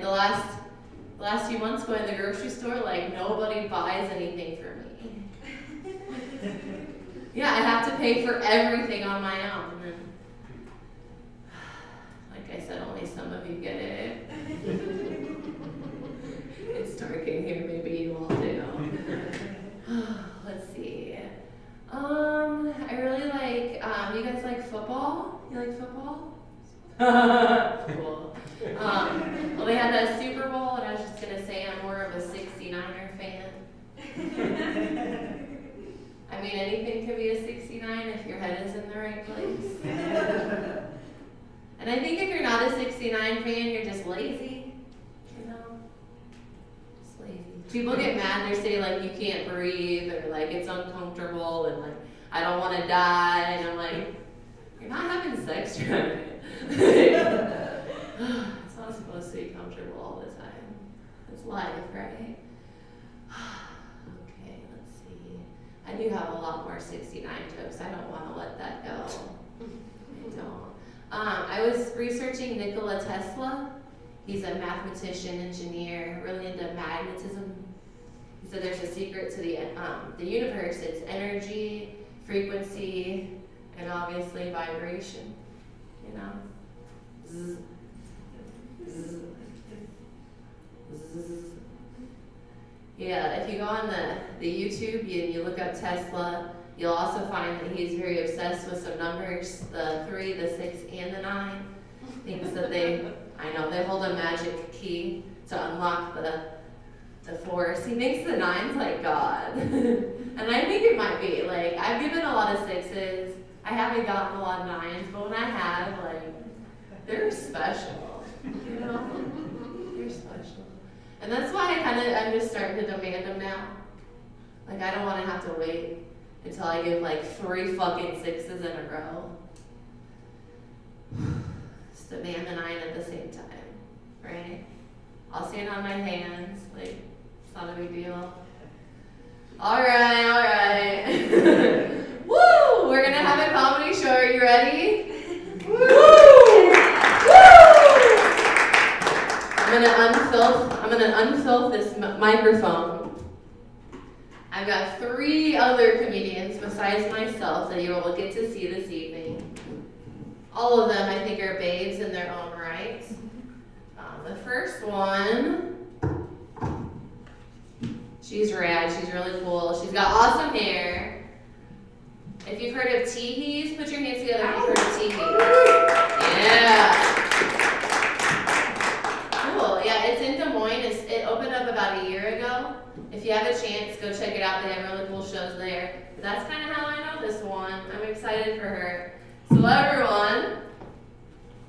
The last few months going to the grocery store, like nobody buys anything for me. Yeah, I have to pay for everything on my own. And like I said, only some of you get it. It's dark in here, maybe you all do. Let's see. I really like, you guys like football? You like football? Cool. Well, they had that Super Bowl, and I was just going to say I'm more of a 69er fan. I mean, anything can be a 69 if your head is in the right place. And I think if you're not a 69 fan, you're just lazy, you know? Just lazy. People get mad, they say, like, you can't breathe, or, like, it's uncomfortable, and, like, I don't want to die, and I'm like, you're not having sex, right? It's not supposed to be comfortable all the time. It's life, right? Okay, let's see. I do have a lot more 69 jokes. I don't want to let that go. I don't. I was researching Nikola Tesla. He's a mathematician, engineer, really into magnetism. He said there's a secret to the universe. It's energy, frequency, and obviously vibration. You know? Zzz. Zzz. Zzz. Yeah, if you go on the YouTube and you look up Tesla, you'll also find that he's very obsessed with some numbers, the 3, the 6, and the 9. Thinks that they hold a magic key to unlock the force. He thinks the 9's like God. And I think it might be. Like, I've given a lot of 6s. I haven't gotten a lot of 9s, but when I have, like, they're special. You know? They're special. And that's why I'm just starting to demand them now. Like, I don't want to have to wait until I give like 3 fucking 6s in a row. Just demand the 9 at the same time, right? I'll stand on my hands, like, it's not a big deal. All right. Woo! We're gonna have a comedy show. Are you ready? Woo! Woo! I'm gonna unfilth this microphone. I've got 3 other comedians besides myself that you will get to see this evening. All of them, I think, are babes in their own right. The first one, she's rad. She's really cool. She's got awesome hair. If you've heard of teehees, put your hands together if you've heard of teehees. Yeah. Cool. Yeah, it's in Des Moines. It opened up about a year ago. If you have a chance, go check it out. They have really cool shows there. But that's kind of how I know this one. I'm excited for her. So everyone,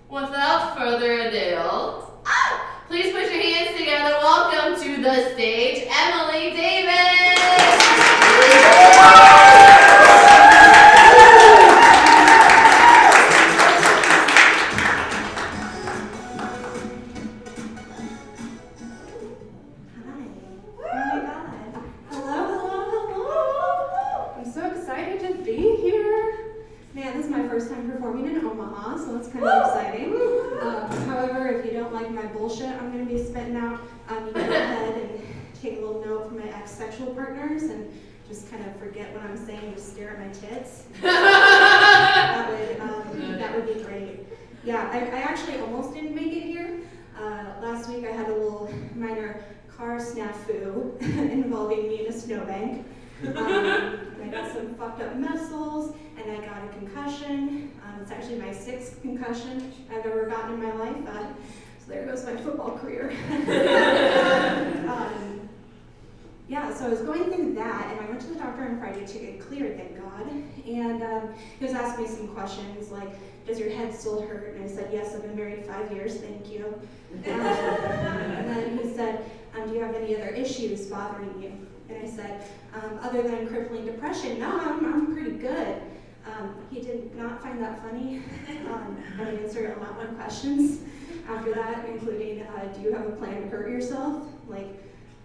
without further ado, please put your hands together. Welcome to the stage, Emily Davis! Sexual partners and just kind of forget what I'm saying, just stare at my tits. That would be great. Yeah, I actually almost didn't make it here. Last week I had a little minor car snafu involving me in a snowbank. I got some fucked up muscles and I got a concussion. It's actually my 6th concussion I've ever gotten in my life. So there goes my football career. Yeah, so I was going through that, and I went to the doctor on Friday to get cleared, thank God. And he was asking me some questions like, does your head still hurt? And I said, yes, I've been married 5 years, thank you. And then he said, do you have any other issues bothering you? And I said, other than crippling depression, no, I'm pretty good. He did not find that funny. I answered a lot more questions after that, including, do you have a plan to hurt yourself? Like,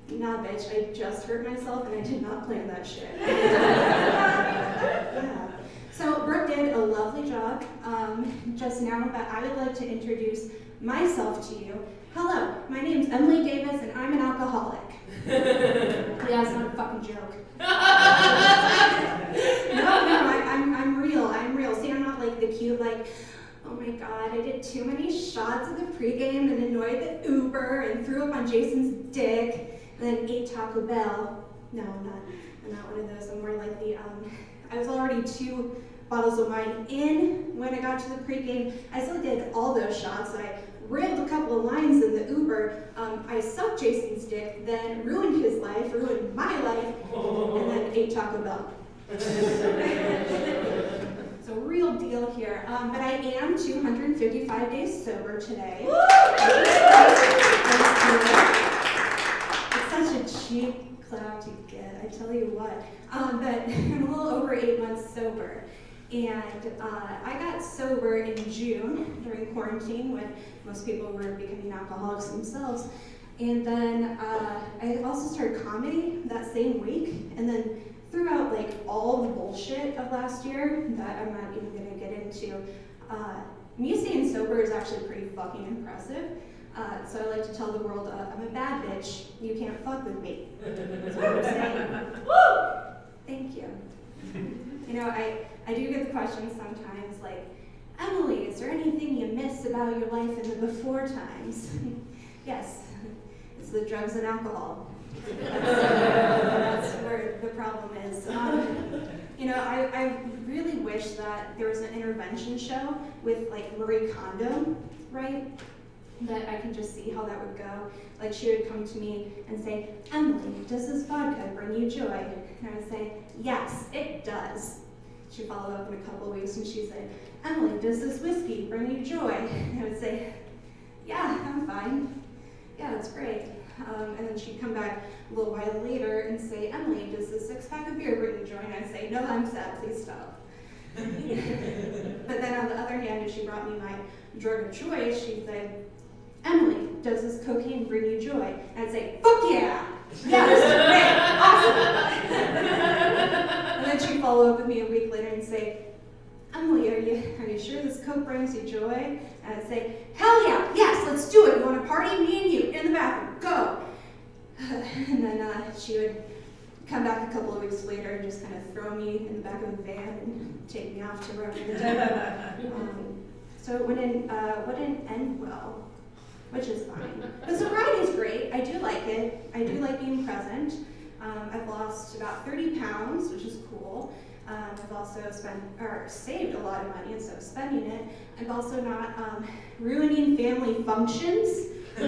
nah, bitch, I just hurt myself and I did not plan that shit. Yeah. So Brooke did a lovely job just now, but I would like to introduce myself to you. Hello, my name's Emily Davis and I'm an alcoholic. Yeah, it's not a fucking joke. No, I'm real. See, I'm not like the cute, like, oh my God, I did too many shots at the pregame and annoyed the Uber and threw up on Jason's dick. And then ate Taco Bell. No, I'm not one of those. I'm more like the, I was already 2 bottles of wine in when I got to the pregame. I still did all those shots. I railed a couple of lines in the Uber. I sucked Jason's dick, then ruined his life, ruined my life, and then ate Taco Bell. So real deal here. But I am 255 days sober today. It's such a cheap clout to get, I tell you what. But I'm a little over 8 months sober. And I got sober in June during quarantine when most people were becoming alcoholics themselves. And then I also started comedy that same week. And then throughout like all the bullshit of last year that I'm not even gonna get into, me staying sober is actually pretty fucking impressive. So I like to tell the world, I'm a bad bitch, you can't fuck with me. That's what I'm saying. Woo! Thank you. You know, I do get the question sometimes like, Emily, is there anything you miss about your life in the before times? Yes, it's the drugs and alcohol. That's where the problem is. You know, I really wish that there was an intervention show with like Marie Kondo, right? That I could just see how that would go. Like she would come to me and say, Emily, does this vodka bring you joy? And I would say, yes, it does. She'd follow up in a couple of weeks and she'd say, Emily, does this whiskey bring you joy? And I would say, yeah, I'm fine. Yeah, that's great. And then she'd come back a little while later and say, Emily, does this 6-pack of beer bring you joy? And I'd say, no, I'm sad, please stop. But then on the other hand, if she brought me my drug of choice, she'd say, Emily, does this cocaine bring you joy? And I'd say, fuck yeah! Yeah, this is great, awesome! And then she'd follow up with me a week later and say, Emily, are you sure this coke brings you joy? And I'd say, hell yeah, yes, let's do it. You want to party? Me and you, in the bathroom, go! And then she would come back a couple of weeks later and just kind of throw me in the back of the van and take me off to wherever the devil. So it wouldn't end well, which is fine. But sobriety is great. I do like it. I do like being present. I've lost about 30 pounds, which is cool. I've also saved a lot of money instead of spending it. I'm also not ruining family functions or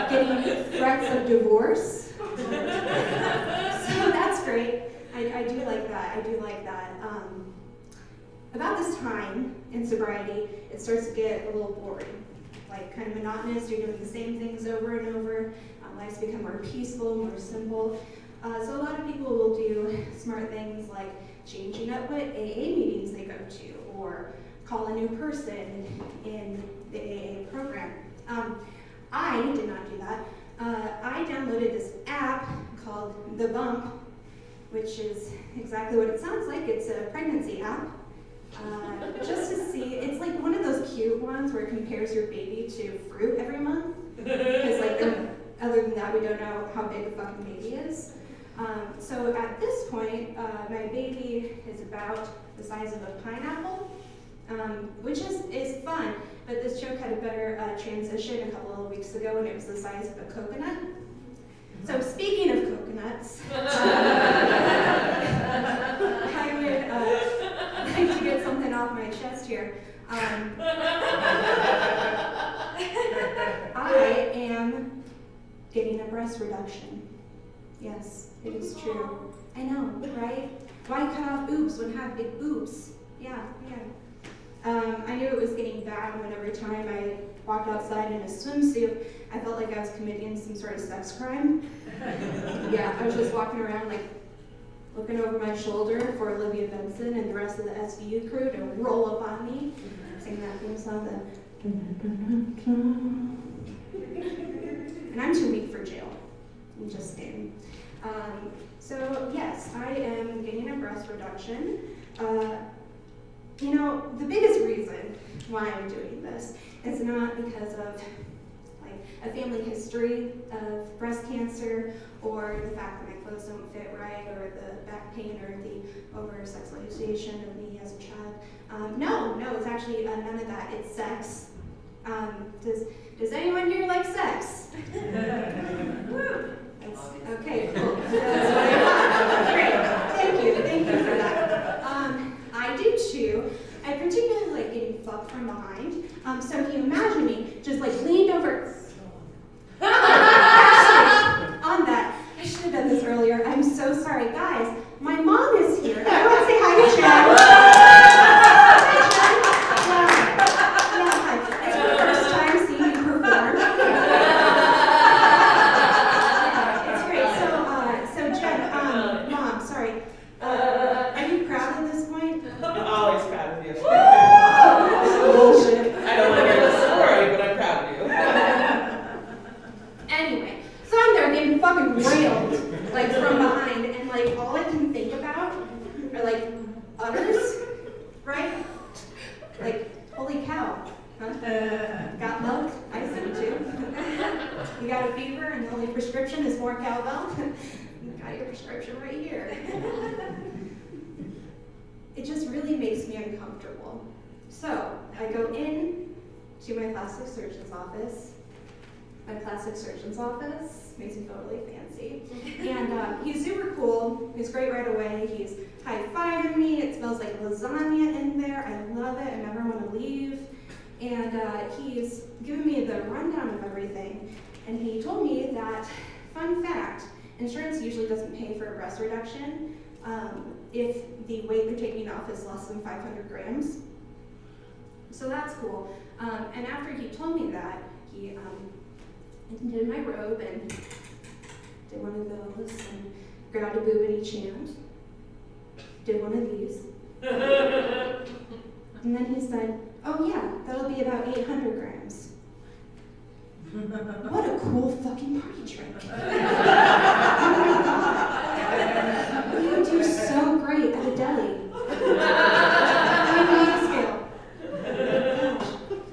getting threats of divorce. So that's great. I do like that. About this time in sobriety, it starts to get a little boring. like kind of monotonous. You're doing the same things over and over. Life's become more peaceful, more simple. So a lot of people will do smart things like changing up what AA meetings they go to, or call a new person in the AA program. I did not do that. I downloaded this app called The Bump, which is exactly what it sounds like. It's a pregnancy app. Just to see, it's like one of those cute ones where it compares your baby to fruit every month. Because like, other than that, we don't know how big a fucking baby is. So at this point, my baby is about the size of a pineapple, which is fun. But this joke had a better transition a couple of weeks ago when it was the size of a coconut. So speaking of coconuts, I would like to get something off my chest here. I am getting a breast reduction. Yes, it is true. I know, right? Why cut off boobs when have big boobs? Yeah. I knew it was getting bad when every time I walked outside in a swimsuit, I felt like I was committing some sort of sex crime. Yeah, I was just walking around like looking over my shoulder for Olivia Benson and the rest of the SVU crew to roll up on me, singing that theme song. And I'm too weak for jail. I'm just saying. So yes, I am getting a breast reduction. You know, the biggest reason why I'm doing this is not because of like a family history of breast cancer, or the fact that my clothes don't fit right, or the back pain, or the over-sexualization of me as a child. No, it's actually none of that. It's sex. Does anyone here like sex? Okay, cool. That's what I thought. Great. Thank you for that. I do too. I particularly like getting fucked from behind. So if you imagine me just like leaned over. Actually, on that, I should have done this earlier. I'm so sorry, guys. My mom is here. Everyone say hi to Jen. It's her first time seeing you perform. It's great. So Jen, Mom, sorry. Are you proud at this point? I'm always proud of you. Bullshit. I don't want to hear the story, but I'm proud of you. Anyway, so I'm there getting fucking railed, like from behind, and like all I can think about are like udders, right? Like, holy cow, huh? Got milk? I see too. You got a fever and the only prescription is more cowbell? Got your prescription right here. It just really makes me uncomfortable. So I go in to my plastic surgeon's office. My plastic surgeon's office makes me feel really fancy. And he's super cool. He's great right away. He's high-fiving me. It smells like lasagna in there. I love it. I never want to leave. And he's given me the rundown of everything. And he told me that, fun fact, insurance usually doesn't pay for a breast reduction if the weight they're taking off is less than 500 grams. So that's cool. And after he told me that, he did my robe and did one of those and grabbed a boob in each hand, did one of these. And then he said, oh yeah, that'll be about 800 grams. What a cool fucking party trick. Oh my God. You do so great at a deli.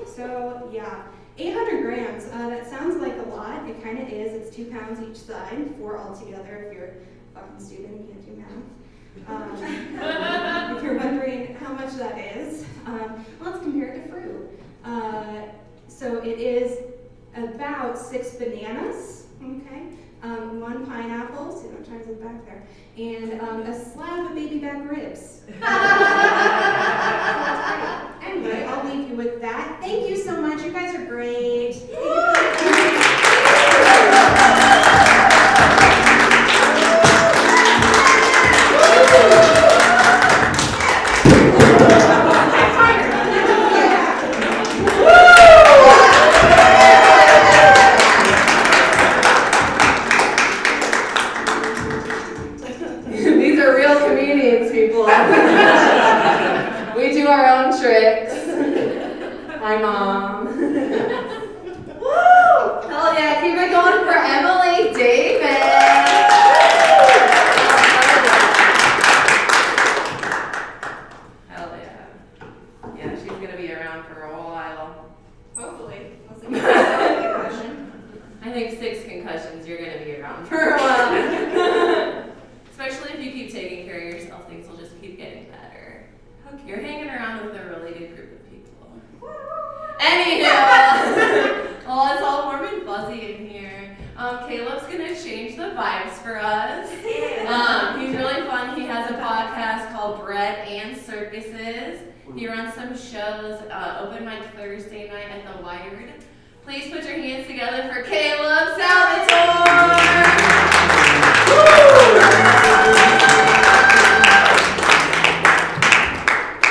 So yeah, 800 grams, that sounds like a lot. It kind of is. It's 2 pounds each side, 4 altogether if you're a fucking student, you can't do math. If you're wondering how much that is, let's compare it to fruit. So it is about 6 bananas, okay? 1 pineapple, see what times it back there, and a slab of baby back ribs. Anyway, I'll leave you with that. Thank you so much. You guys are great. Woo! Hell yeah, keep it going for Emily Davis. Hell yeah. Yeah, she's gonna be around for a while. Hopefully. I think 6 concussions, you're gonna be around for a while. Especially if you keep taking care of yourself, things will just keep getting better. Okay. You're hanging around with a really good group of people. Anywho, well, it's all warm and fuzzy in here. Caleb's gonna change the vibes for us. He's really fun. He has a podcast called Bread and Circuses. He runs some shows, open mic Thursday night at the Wired. Please put your hands together for Caleb Salvatore!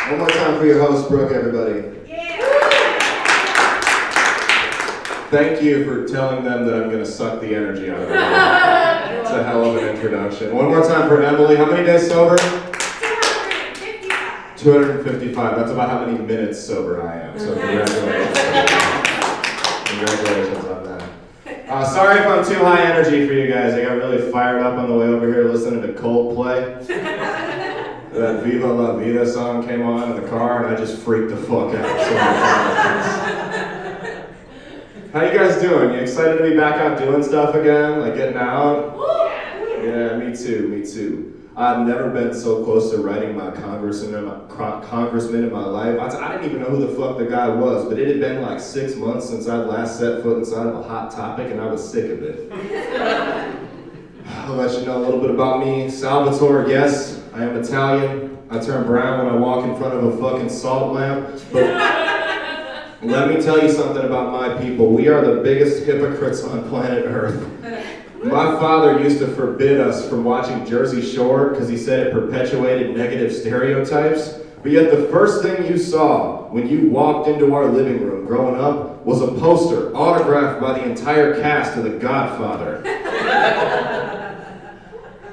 One more time for your host, Brooke, everybody. Yeah. Thank you for telling them that I'm going to suck the energy out of them. It's a hell of an introduction. One more time for Emily. How many days sober? 255. 255. That's about how many minutes sober I am. So congratulations. Congratulations on that. Sorry if I'm too high energy for you guys. I got really fired up on the way over here listening to Coldplay. That Viva La Vida song came on in the car and I just freaked the fuck out. So how you guys doing? You excited to be back out doing stuff again? Like getting out? Yeah, me too. I've never been so close to writing my congressman in my life. I didn't even know who the fuck the guy was, but it had been like 6 months since I last set foot inside of a hot topic and I was sick of it. I'll let you know a little bit about me. Salvatore, yes, I am Italian. I turn brown when I walk in front of a fucking salt lamp. But let me tell you something about my people. We are the biggest hypocrites on planet Earth. My father used to forbid us from watching Jersey Shore because he said it perpetuated negative stereotypes. But yet the first thing you saw when you walked into our living room growing up was a poster autographed by the entire cast of The Godfather.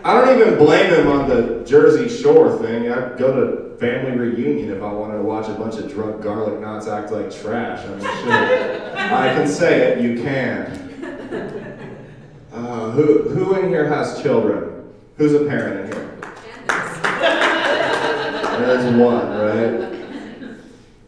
I don't even blame him on the Jersey Shore thing. I'd go to family reunion if I wanted to watch a bunch of drunk garlic knots act like trash. I mean, shit. I can say it, you can. Who in here has children? Who's a parent in here? There's one, right?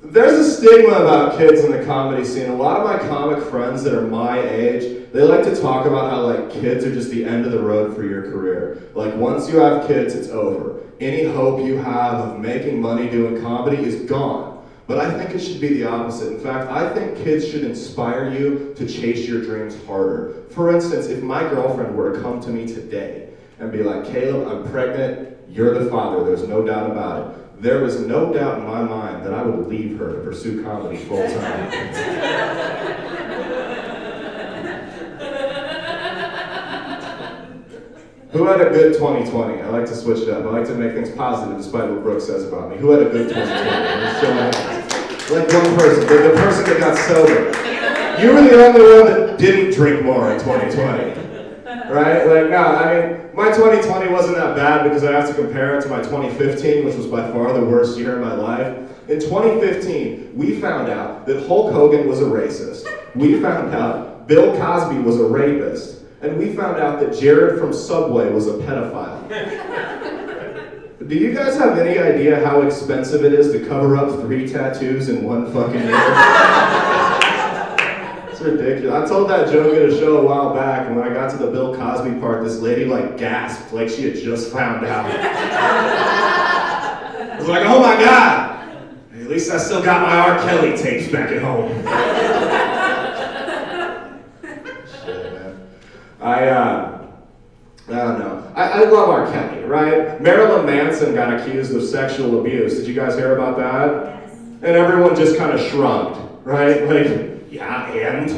There's a stigma about kids in the comedy scene. A lot of my comic friends that are my age, they like to talk about how like kids are just the end of the road for your career. Like once you have kids, it's over. Any hope you have of making money doing comedy is gone. But I think it should be the opposite. In fact, I think kids should inspire you to chase your dreams harder. For instance, if my girlfriend were to come to me today and be like, Caleb, I'm pregnant, you're the father, there's no doubt about it. There was no doubt in my mind that I would leave her to pursue comedy full time. Who had a good 2020? I like to switch it up. I like to make things positive despite what Brooke says about me. Who had a good 2020? Like one person, the person that got sober. You were the only one that didn't drink more in 2020. Right? Like, no, I mean, my 2020 wasn't that bad because I have to compare it to my 2015, which was by far the worst year of my life. In 2015, we found out that Hulk Hogan was a racist. We found out Bill Cosby was a rapist. And we found out that Jared from Subway was a pedophile. Do you guys have any idea how expensive it is to cover up 3 tattoos in one fucking year? It's ridiculous. I told that joke at a show a while back, and when I got to the Bill Cosby part, this lady like gasped like she had just found out. I was like, oh my God! At least I still got my R. Kelly tapes back at home. I don't know. I love R. Kelly, right? Marilyn Manson got accused of sexual abuse. Did you guys hear about that? Yes. And everyone just kind of shrugged, right? Like, yeah, and?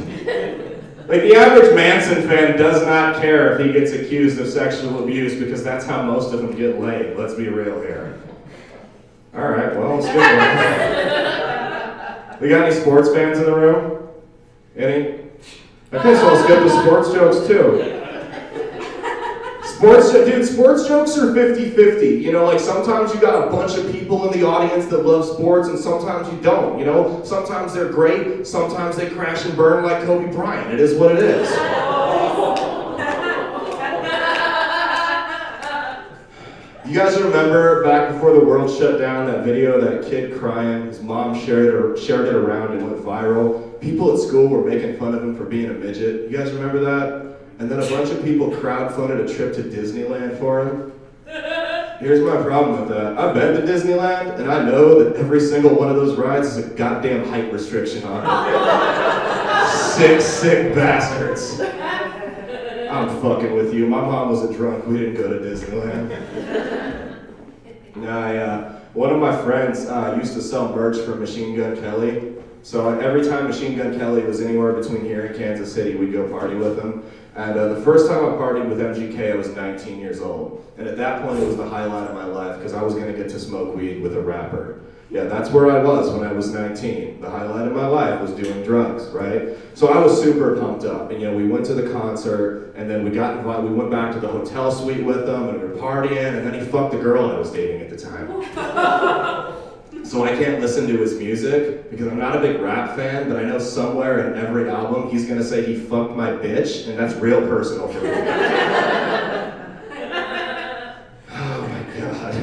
Like, the average Manson fan does not care if he gets accused of sexual abuse because that's how most of them get laid. Let's be real here. All right, well, let's get one. We got any sports fans in the room? Any? Okay, so I'll skip the sports jokes too. Sports jokes are 50-50. You know, like sometimes you got a bunch of people in the audience that love sports and sometimes you don't, you know? Sometimes they're great, sometimes they crash and burn like Kobe Bryant. It is what it is. You guys remember back before the world shut down, that video of that kid crying? His mom shared it around and went viral. People at school were making fun of him for being a midget. You guys remember that? And then a bunch of people crowdfunded a trip to Disneyland for him. Here's my problem with that. I've been to Disneyland, and I know that every single one of those rides is a goddamn height restriction on it. Sick bastards. I'm fucking with you. My mom was a drunk. We didn't go to Disneyland. One of my friends used to sell merch for Machine Gun Kelly. So every time Machine Gun Kelly was anywhere between here and Kansas City, we'd go party with him. And the first time I partied with MGK, I was 19 years old. And at that point, it was the highlight of my life because I was going to get to smoke weed with a rapper. Yeah, that's where I was when I was 19. The highlight of my life was doing drugs, right? So I was super pumped up. And, you know, we went to the concert, and then we got invited. We went back to the hotel suite with him, and we were partying, and then he fucked the girl I was dating at the time. So I can't listen to his music because I'm not a big rap fan, but I know somewhere in every album he's gonna say he fucked my bitch, and that's real personal for me. Oh my God.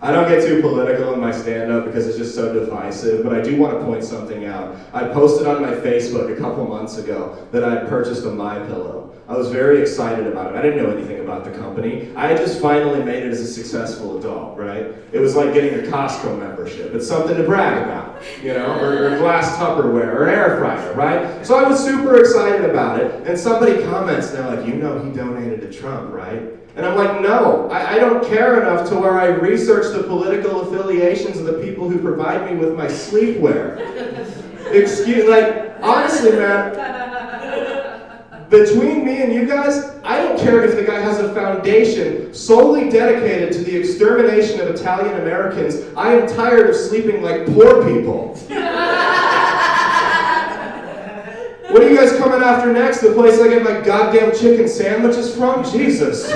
I don't get too political in my stand-up because it's just so divisive, but I do want to point something out. I posted on my Facebook a couple months ago that I had purchased a MyPillow. I was very excited about it. I didn't know anything about the company. I had just finally made it as a successful adult, right? It was like getting a Costco membership. It's something to brag about, you know, or glass Tupperware, or an air fryer, right? So I was super excited about it, and somebody comments, they're like, you know he donated to Trump, right? And I'm like, no, I don't care enough to where I research the political affiliations of the people who provide me with my sleepwear. Honestly, man, between me and you guys, I don't care if the guy has a foundation solely dedicated to the extermination of Italian Americans. I am tired of sleeping like poor people. What are you guys coming after next? The place I get my goddamn chicken sandwiches from? Jesus.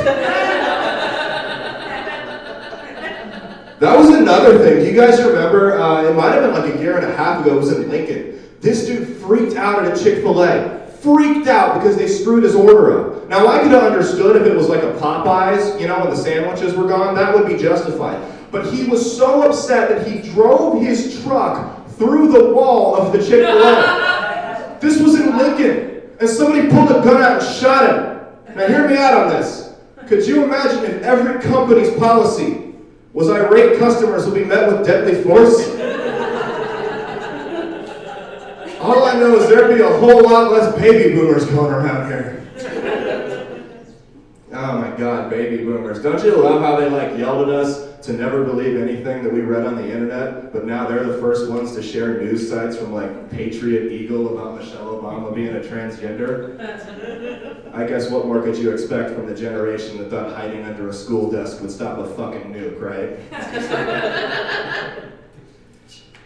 That was another thing. Do you guys remember? It might have been like a year and a half ago. It was in Lincoln. This dude freaked out at a Chick-fil-A. Freaked out because they screwed his order up. Now, I could have understood if it was like a Popeyes, you know, and the sandwiches were gone. That would be justified. But he was so upset that he drove his truck through the wall of the Chick-fil-A. This was in Lincoln, and somebody pulled a gun out and shot him. Now hear me out on this. Could you imagine if every company's policy was irate customers will be met with deadly force? All I know is there'd be a whole lot less baby boomers going around here. Oh my God, baby boomers. Don't you love how they yelled at us to never believe anything that we read on the internet, but now they're the first ones to share news sites from Patriot Eagle about Michelle Obama being a transgender? I guess what more could you expect from the generation that thought hiding under a school desk would stop a fucking nuke, right?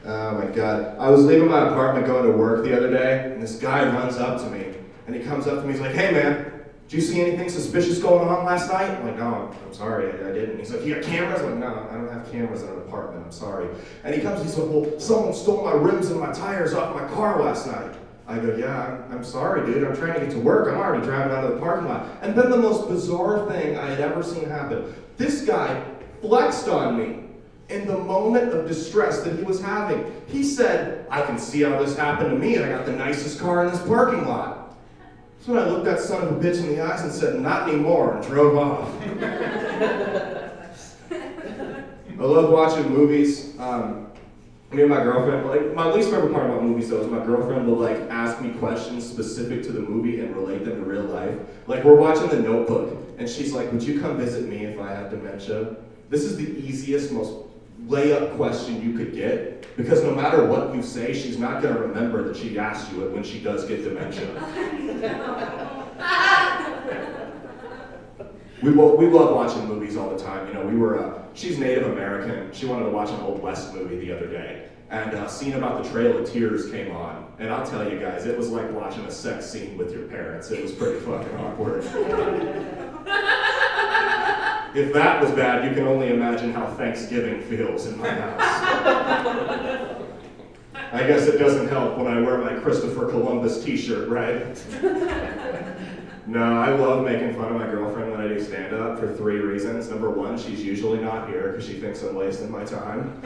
Oh my God. I was leaving my apartment going to work the other day, and this guy runs up to me, and he comes up to me, he's like, hey man, did you see anything suspicious going on last night? I'm like, no, I'm sorry, I didn't. He's like, you got cameras? I'm like, no, I don't have cameras in an apartment, I'm sorry. And he comes, he's like, well, someone stole my rims and my tires off my car last night. I go, yeah, I'm sorry, dude, I'm trying to get to work, I'm already driving out of the parking lot. And then the most bizarre thing I had ever seen happen, this guy flexed on me in the moment of distress that he was having. He said, I can see how this happened to me, and I got the nicest car in this parking lot. So I looked that son of a bitch in the eyes and said, not anymore, and drove off. I love watching movies. Me and my girlfriend, my least favorite part about movies though is my girlfriend will ask me questions specific to the movie and relate them to real life. We're watching The Notebook, and she's like, would you come visit me if I had dementia? This is the easiest, most layup question you could get, because no matter what you say, she's not going to remember that she asked you it when she does get dementia. We love watching movies all the time. You know, she's Native American. She wanted to watch an Old West movie the other day, and a scene about the Trail of Tears came on. And I'll tell you guys, it was like watching a sex scene with your parents. It was pretty fucking awkward. If that was bad, you can only imagine how Thanksgiving feels in my house. I guess it doesn't help when I wear my Christopher Columbus t-shirt, right? No, I love making fun of my girlfriend when I do stand-up for 3 reasons. Number 1, she's usually not here because she thinks I'm wasting my time.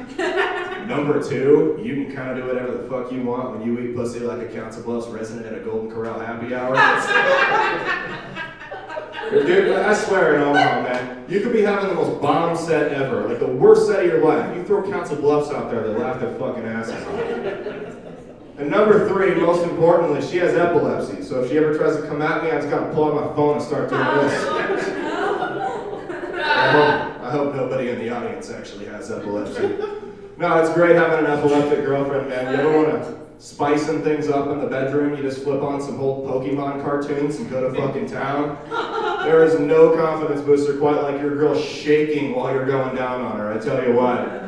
Number 2, you can kind of do whatever the fuck you want when you eat pussy like a Council Bluffs resident at a Golden Corral happy hour. Dude, I swear in Omaha, man, you could be having the most bomb set ever, like the worst set of your life. You throw Council Bluffs out there, they laugh their fucking asses off. And number 3, most importantly, she has epilepsy. So if she ever tries to come at me, I just gotta pull out my phone and start doing this. I hope nobody in the audience actually has epilepsy. No, it's great having an epileptic girlfriend, man. You ever want to spicing things up in the bedroom? You just flip on some old Pokemon cartoons and go to fucking town. There is no confidence booster quite like your girl shaking while you're going down on her. I tell you what.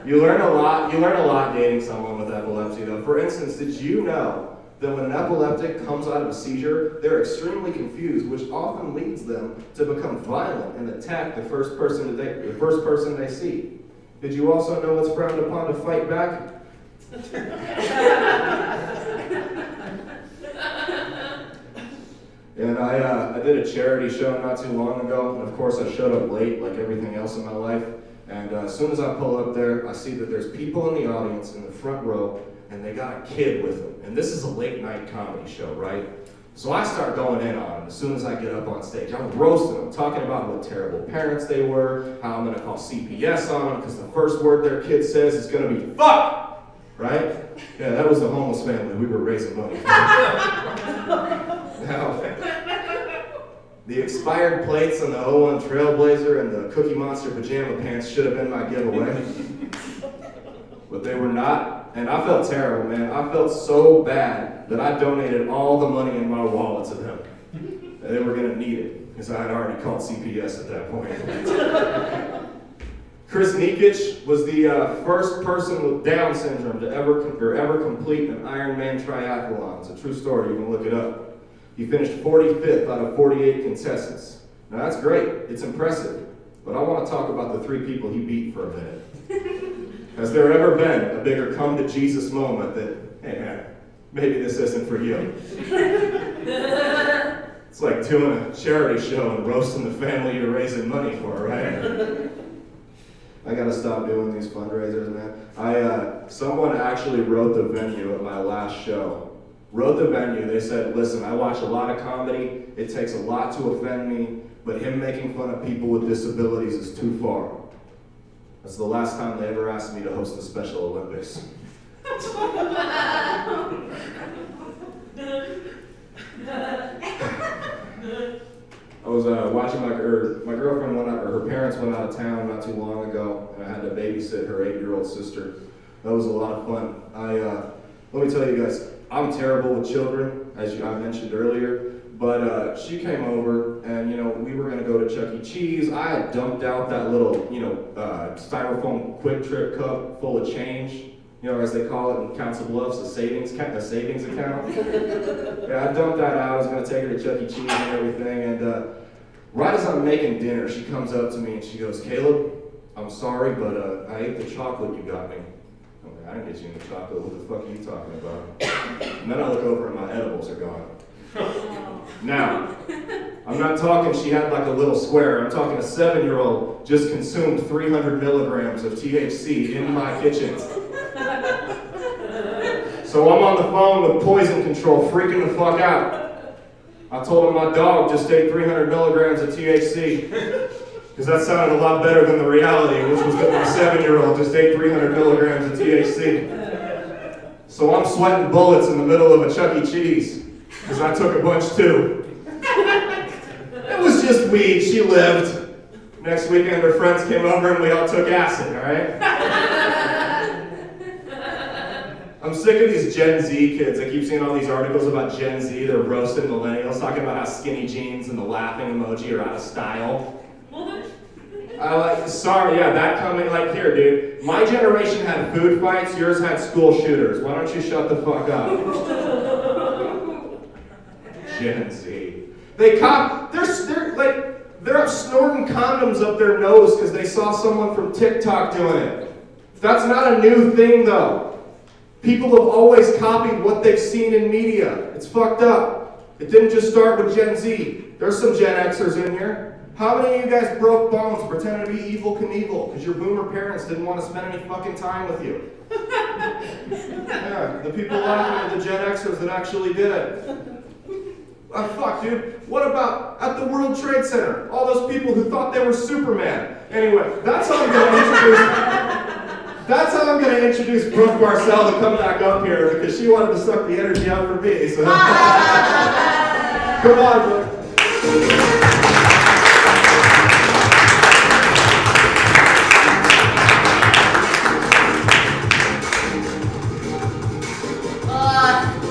You learn a lot. You learn a lot dating someone with epilepsy, though. For instance, did you know that when an epileptic comes out of a seizure, they're extremely confused, which often leads them to become violent and attack the first person they see. Did you also know it's frowned upon to fight back? And I did a charity show not too long ago, and of course I showed up late like everything else in my life. And as soon as I pull up there, I see that there's people in the audience in the front row, and they got a kid with them. And this is a late night comedy show, right? So I start going in on them as soon as I get up on stage. I'm roasting them, talking about what terrible parents they were, how I'm gonna call CPS on them, because the first word their kid says is gonna be fuck! Right? Yeah, that was the homeless family we were raising money for. Now, the expired plates on the 01 Trailblazer and the Cookie Monster pajama pants should have been my giveaway. But they were not, and I felt terrible, man. I felt so bad that I donated all the money in my wallet to them. And they were gonna need it, because I had already called CPS at that point. Chris Nikic was the first person with Down syndrome to ever complete an Ironman triathlon. It's a true story, you can look it up. He finished 45th out of 48 contestants. Now that's great, it's impressive, but I want to talk about the 3 people he beat for a minute. Has there ever been a bigger come to Jesus moment that, hey man, maybe this isn't for you? It's like doing a charity show and roasting the family you're raising money for, right? I gotta stop doing these fundraisers, man. Someone actually wrote the venue at my last show. Wrote the venue, they said, listen, I watch a lot of comedy, it takes a lot to offend me, but him making fun of people with disabilities is too far. That's the last time they ever asked me to host the Special Olympics. I was watching my girlfriend went out, or her parents went out of town not too long ago, and I had to babysit her 8-year-old sister. That was a lot of fun. Let me tell you guys, I'm terrible with children, as I mentioned earlier, but she came over and, we were gonna go to Chuck E. Cheese. I had dumped out that little, styrofoam Quick Trip cup full of change, as they call it in Council Bluffs, a savings account. Yeah, I dumped that out. I was gonna take her to Chuck E. Cheese and everything, and right as I'm making dinner, she comes up to me and she goes, Caleb, I'm sorry, but I ate the chocolate you got me. I didn't get you any chocolate. What the fuck are you talking about? And then I look over and my edibles are gone. Now, I'm not talking she had like a little square. I'm talking a 7-year-old just consumed 300 milligrams of THC in my kitchen. So I'm on the phone with poison control, freaking the fuck out. I told him my dog just ate 300 milligrams of THC. Because that sounded a lot better than the reality, which was that my 7-year-old just ate 300 milligrams of THC. So I'm sweating bullets in the middle of a Chuck E. Cheese, because I took a bunch too. It was just weed, she lived. Next weekend her friends came over and we all took acid, alright? I'm sick of these Gen Z kids. I keep seeing all these articles about Gen Z, they're roasting millennials, talking about how skinny jeans and the laughing emoji are out of style. That coming, like, here, dude. My generation had food fights, yours had school shooters. Why don't you shut the fuck up? Gen Z. They're up snorting condoms up their nose because they saw someone from TikTok doing it. That's not a new thing, though. People have always copied what they've seen in media. It's fucked up. It didn't just start with Gen Z. There's some Gen Xers in here. How many of you guys broke bones pretending to be Evel Knievel because your boomer parents didn't want to spend any fucking time with you? Yeah, the people laughing are the Gen Xers that actually did it. Oh, fuck, dude. What about at the World Trade Center? All those people who thought they were Superman. Anyway, that's how I'm going to introduce Brooke Barsell to come back up here because she wanted to suck the energy out for me. So. Come on, Brooke.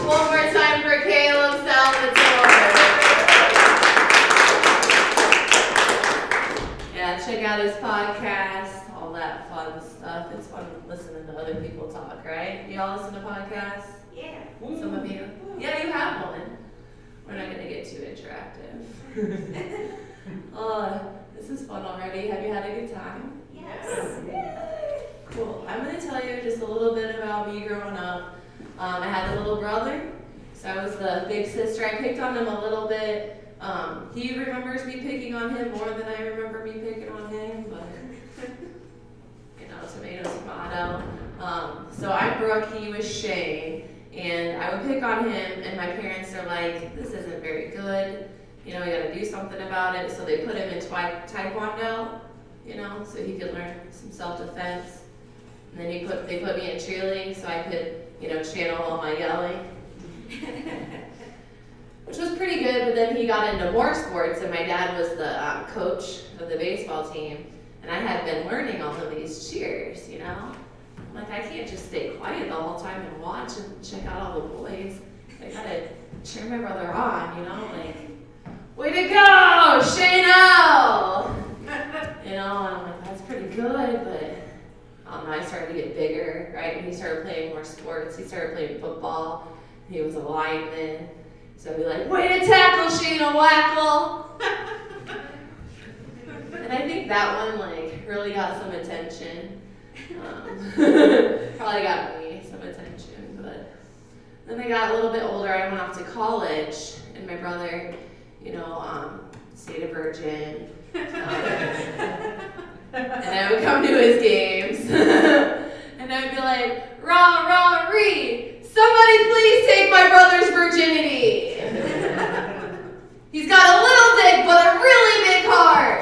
One more time for Caleb Salvatore. Yeah, check out his podcast, all that fun stuff. It's fun listening to other people talk, right? You all listen to podcasts? Yeah. Some of you? Yeah, you have one. We're not going to get too interactive. This is fun already. Have you had a good time? Yes. Cool. I'm going to tell you just a little bit about me growing up. I had a little brother, so I was the big sister. I picked on him a little bit. He remembers me picking on him more than I remember me picking on him, but, tomato, tomato. So I'm Brooke, he was Shane, and I would pick on him, and my parents are like, this isn't very good. We gotta do something about it. So they put him in Taekwondo, so he could learn some self-defense. And then they put me in cheerleading so I could, channel all my yelling. Which was pretty good, but then he got into more sports, and my dad was the coach of the baseball team, and I had been learning all of these cheers, I'm like, I can't just stay quiet the whole time and watch and check out all the boys. I gotta cheer my brother on, like, way to go, Shane-O! And I'm like, that's pretty good, but I started to get bigger, right? And he started playing more sports. He started playing football. He was a lineman. So I'd be like, way to tackle, Shayna Wackle! And I think that one, really got some attention. Probably got me some attention. But then I got a little bit older. I went off to college. And my brother, stayed a virgin. And I would come to his games, and I would be like, rah, rah, ree, somebody please take my brother's virginity. He's got a little dick, but a really big heart.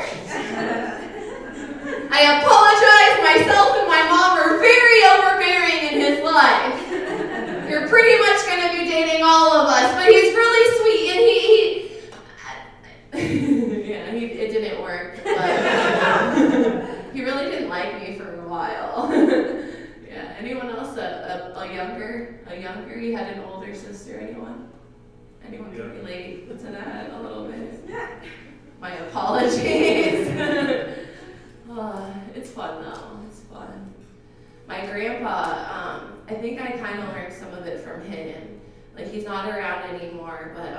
I apologize, myself and my mom are very overbearing in his life. You're pretty much going to be dating all of us, but he's really sweet, and it didn't work, but he really didn't like me for a while. Yeah, anyone else a younger? You had an older sister, anyone? Anyone can relate to that a little bit? My apologies. It's fun though, it's fun. My grandpa, I think I kind of learned some of it from him. He's not around anymore, but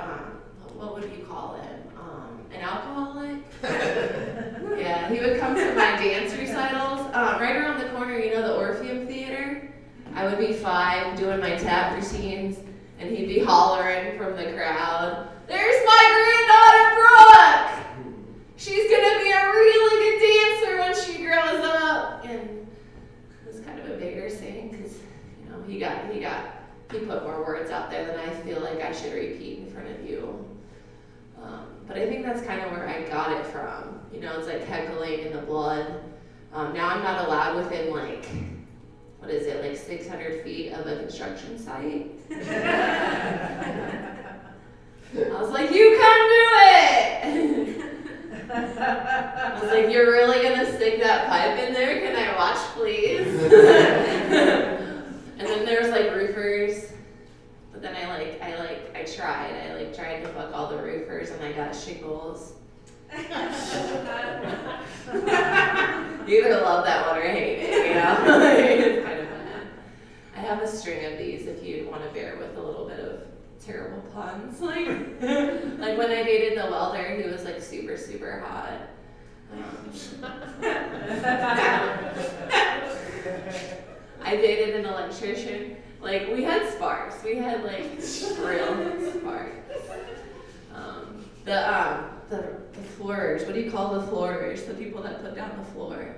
what would you call him? An alcoholic? Yeah, he would come to my dance recitals. Right around the corner, the Orpheum Theater? I would be 5 doing my tap routines, and he'd be hollering from the crowd, there's my granddaughter, Brooke! She's gonna be a really good dancer when she grows up! And it was kind of a bigger thing, because, he put more words out there than I feel like I should repeat in front of you. But I think that's kind of where I got it from. It's like heckling in the blood. Now I'm not allowed within 600 feet of a construction site. I was like, you come do it! I was like, you're really gonna stick that pipe in there? Can I watch, please? And then there was roofers. But then I tried to fuck all the roofers, and I got shingles. You either love that one or hate it, It's kind of bad. I have a string of these if you want to bear with a little bit of terrible puns. Like when I dated the welder, he was like super, super hot. I dated an electrician. Like we had sparks. We had like real sparks. The floorers. What do you call the floorers? The people that put down the floor.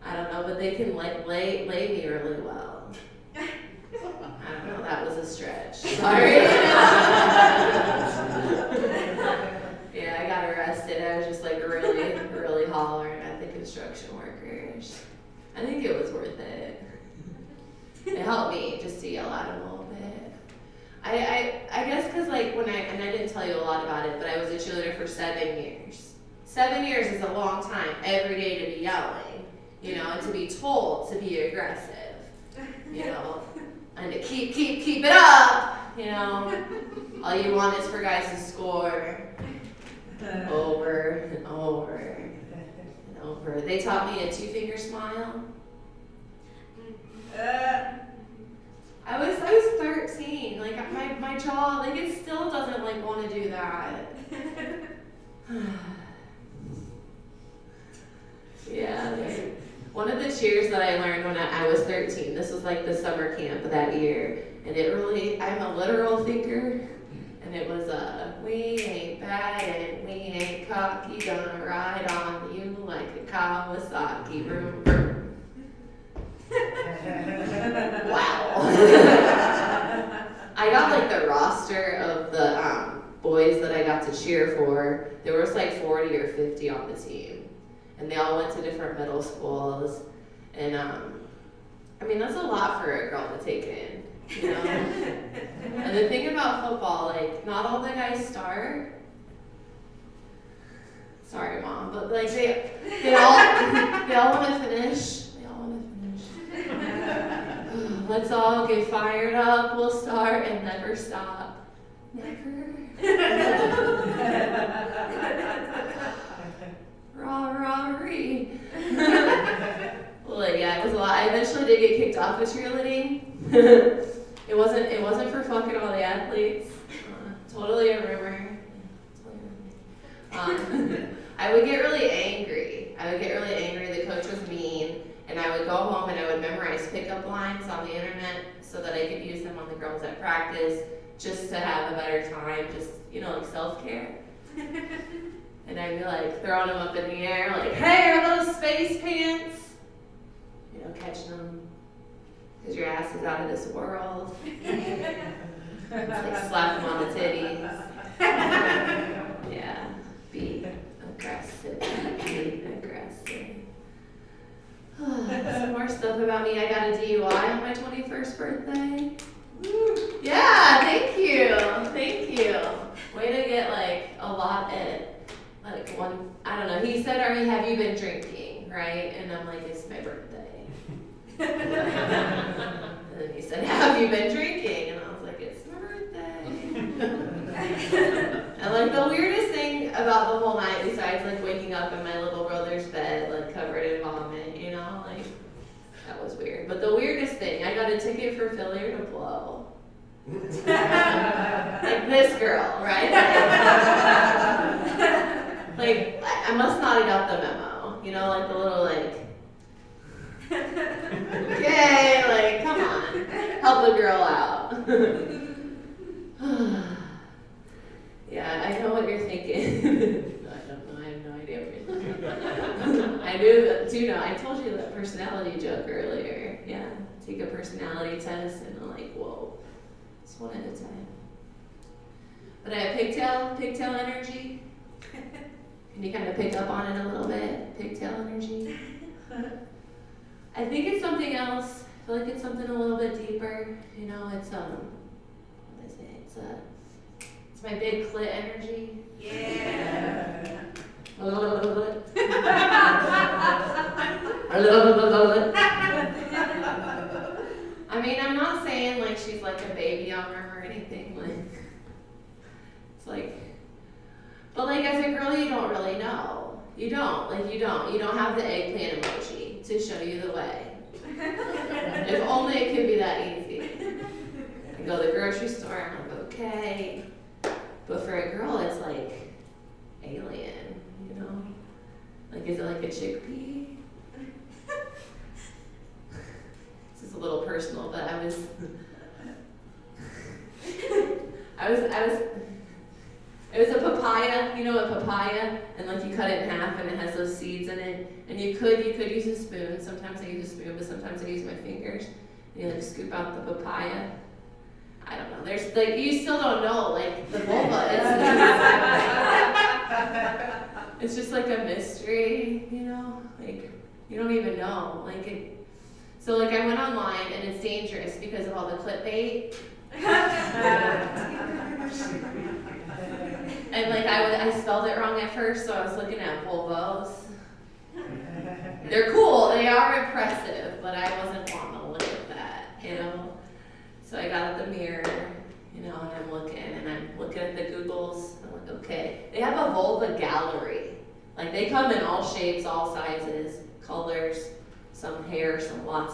I don't know, but they can like lay me really well. I don't know. That was a stretch. Sorry. Yeah, I got arrested. I was just like really, really hollering at the construction workers. I think it was worth it. It helped me just to yell at them a little bit. I guess because like and I didn't tell you a lot about it, but I was a cheerleader for 7 years. 7 years is a long time every day to be yelling, you know, and to be told to be aggressive, you know, and to keep it up, you know. All you want is for guys to score over and over and over. They taught me a 2-finger smile. I was 13. Like my jaw, like it still doesn't like want to do that. Yeah. Like, one of the cheers that I learned when I was 13. This was like the summer camp that year, and I'm a literal thinker, and it was we ain't bad and we ain't cocky, gonna ride on you like a Kawasaki. Vroom, vroom. Wow. I got like the roster of the boys that I got to cheer for. There was like 40 or 50 on the team, and they all went to different middle schools. And I mean that's a lot for a girl to take in, you know. And the thing about football, like not all the guys start. Sorry, Mom, but like they all want to finish. Let's all get fired up, we'll start and never stop. Never. Rah-rah-ree. Well, yeah, it was a lot. I eventually did get kicked off of cheerleading. It wasn't for fucking all the athletes. Totally a rumor. I would get really angry. The coach was mean. And I would go home and I would memorize pickup lines on the internet so that I could use them on the girls at practice just to have a better time, just, you know, like self-care. And I'd be like throwing them up in the air, like, hey, are those space pants? You know, catching them because your ass is out of this world. It's like slap them on the titties. Yeah, be aggressive. Some more stuff about me. I got a DUI on my 21st birthday. Yeah, thank you. Way to get like a lot in. Like one, I don't know. He said, have you been drinking, right? And I'm like, it's my birthday. And then he said, have you been drinking? And I was like, it's my birthday. And like the weirdest thing about the whole night, besides like waking up in my little brother's bed, like covered in vomit, you know, like that was weird. But the weirdest thing, I got a ticket for failure to blow. Like this girl, right? Like I must not have got the memo, you know, like the little like, okay, like come on, help a girl out. Yeah, I know what you're thinking. I don't know. I have no idea what you're thinking. I I told you that personality joke earlier. Yeah, take a personality test and I'm like, whoa, it's one at a time. But I have pigtail energy. Can you kind of pick up on it a little bit? Pigtail energy. I think it's something else. I feel like it's something a little bit deeper. You know, it's what is it? It's my big clit energy. Yeah. I mean, I'm not saying like she's like a baby arm or anything. Like, it's like, but like as a girl, you don't really know. You don't have the eggplant emoji to show you the way. If only it could be that easy. I go to the grocery store, I'm like, okay. But for a girl, it's like alien, you know? Like, is it like a chickpea? This is a little personal, but I was, it was a papaya, you know a papaya? And like you cut it in half and it has those seeds in it. And you could use a spoon. Sometimes I use a spoon, but sometimes I use my fingers. And you like scoop out the papaya. I don't know. There's like, you still don't know, like the vulva. It's just like a mystery, you know? Like, you don't even know. Like it, so like I went online and it's dangerous because of all the clickbait. And like I spelled it wrong at first, so I was looking at vulvos. They're cool, they are impressive, but I wasn't wanting to look at that, you know? So I got at the mirror, you know, and I'm looking at the Googles. I'm like, okay. They have a vulva gallery. Like they come in all shapes, all sizes, colors, some hair, some lots.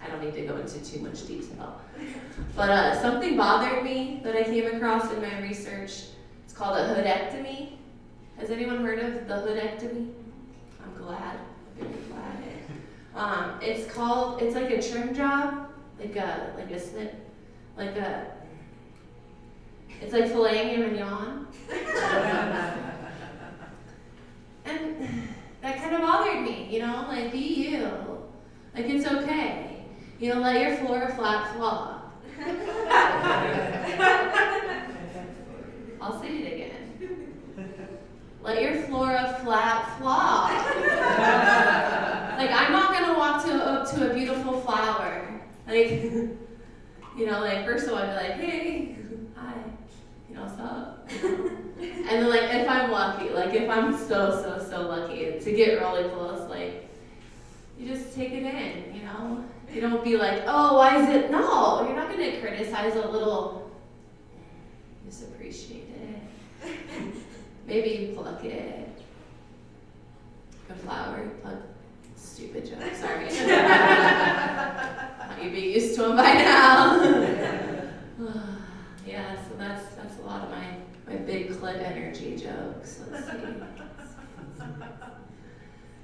I don't need to go into too much detail. But something bothered me that I came across in my research. It's called a hoodectomy. Has anyone heard of the hoodectomy? I'm glad. I'm very glad. It's like a trim job, like a snip, it's like filleting your mignon. And that kind of bothered me, you know, like be you. Like it's okay. You know, let your flora flat flop. I'll say it again. Let your flora flat flop. Like I'm not gonna walk up to a beautiful flower. Like, you know, like first of all I'd be like, hey, hi, you know, what's up? And then like if I'm lucky, like if I'm so lucky to get really close, like you just take it in, you know? You don't be like, oh, why is it? No, you're not gonna criticize a little, just appreciate it. Maybe you pluck it. A flower, pluck. Stupid joke, sorry. You'd be used to them by now. Yeah, so that's a lot of my big clit energy jokes. Let's see.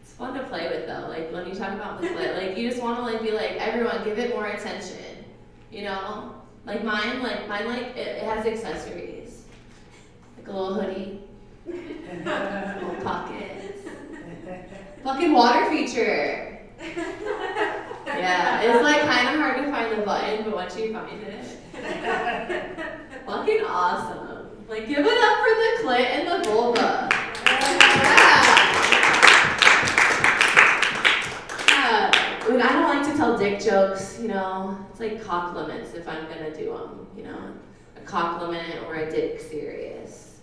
It's fun to play with though. Like when you talk about the clit, like you just want to like be like, everyone give it more attention. You know? Like mine it has accessories. Like a little hoodie. Little pockets. Fucking water feature. Yeah, it's like kind of hard to find the button, but once you find it, fucking awesome. Like give it up for the clit and the vulva. Like, I don't like to tell dick jokes, you know. It's like compliments if I'm gonna do them, you know. A compliment or a dick serious.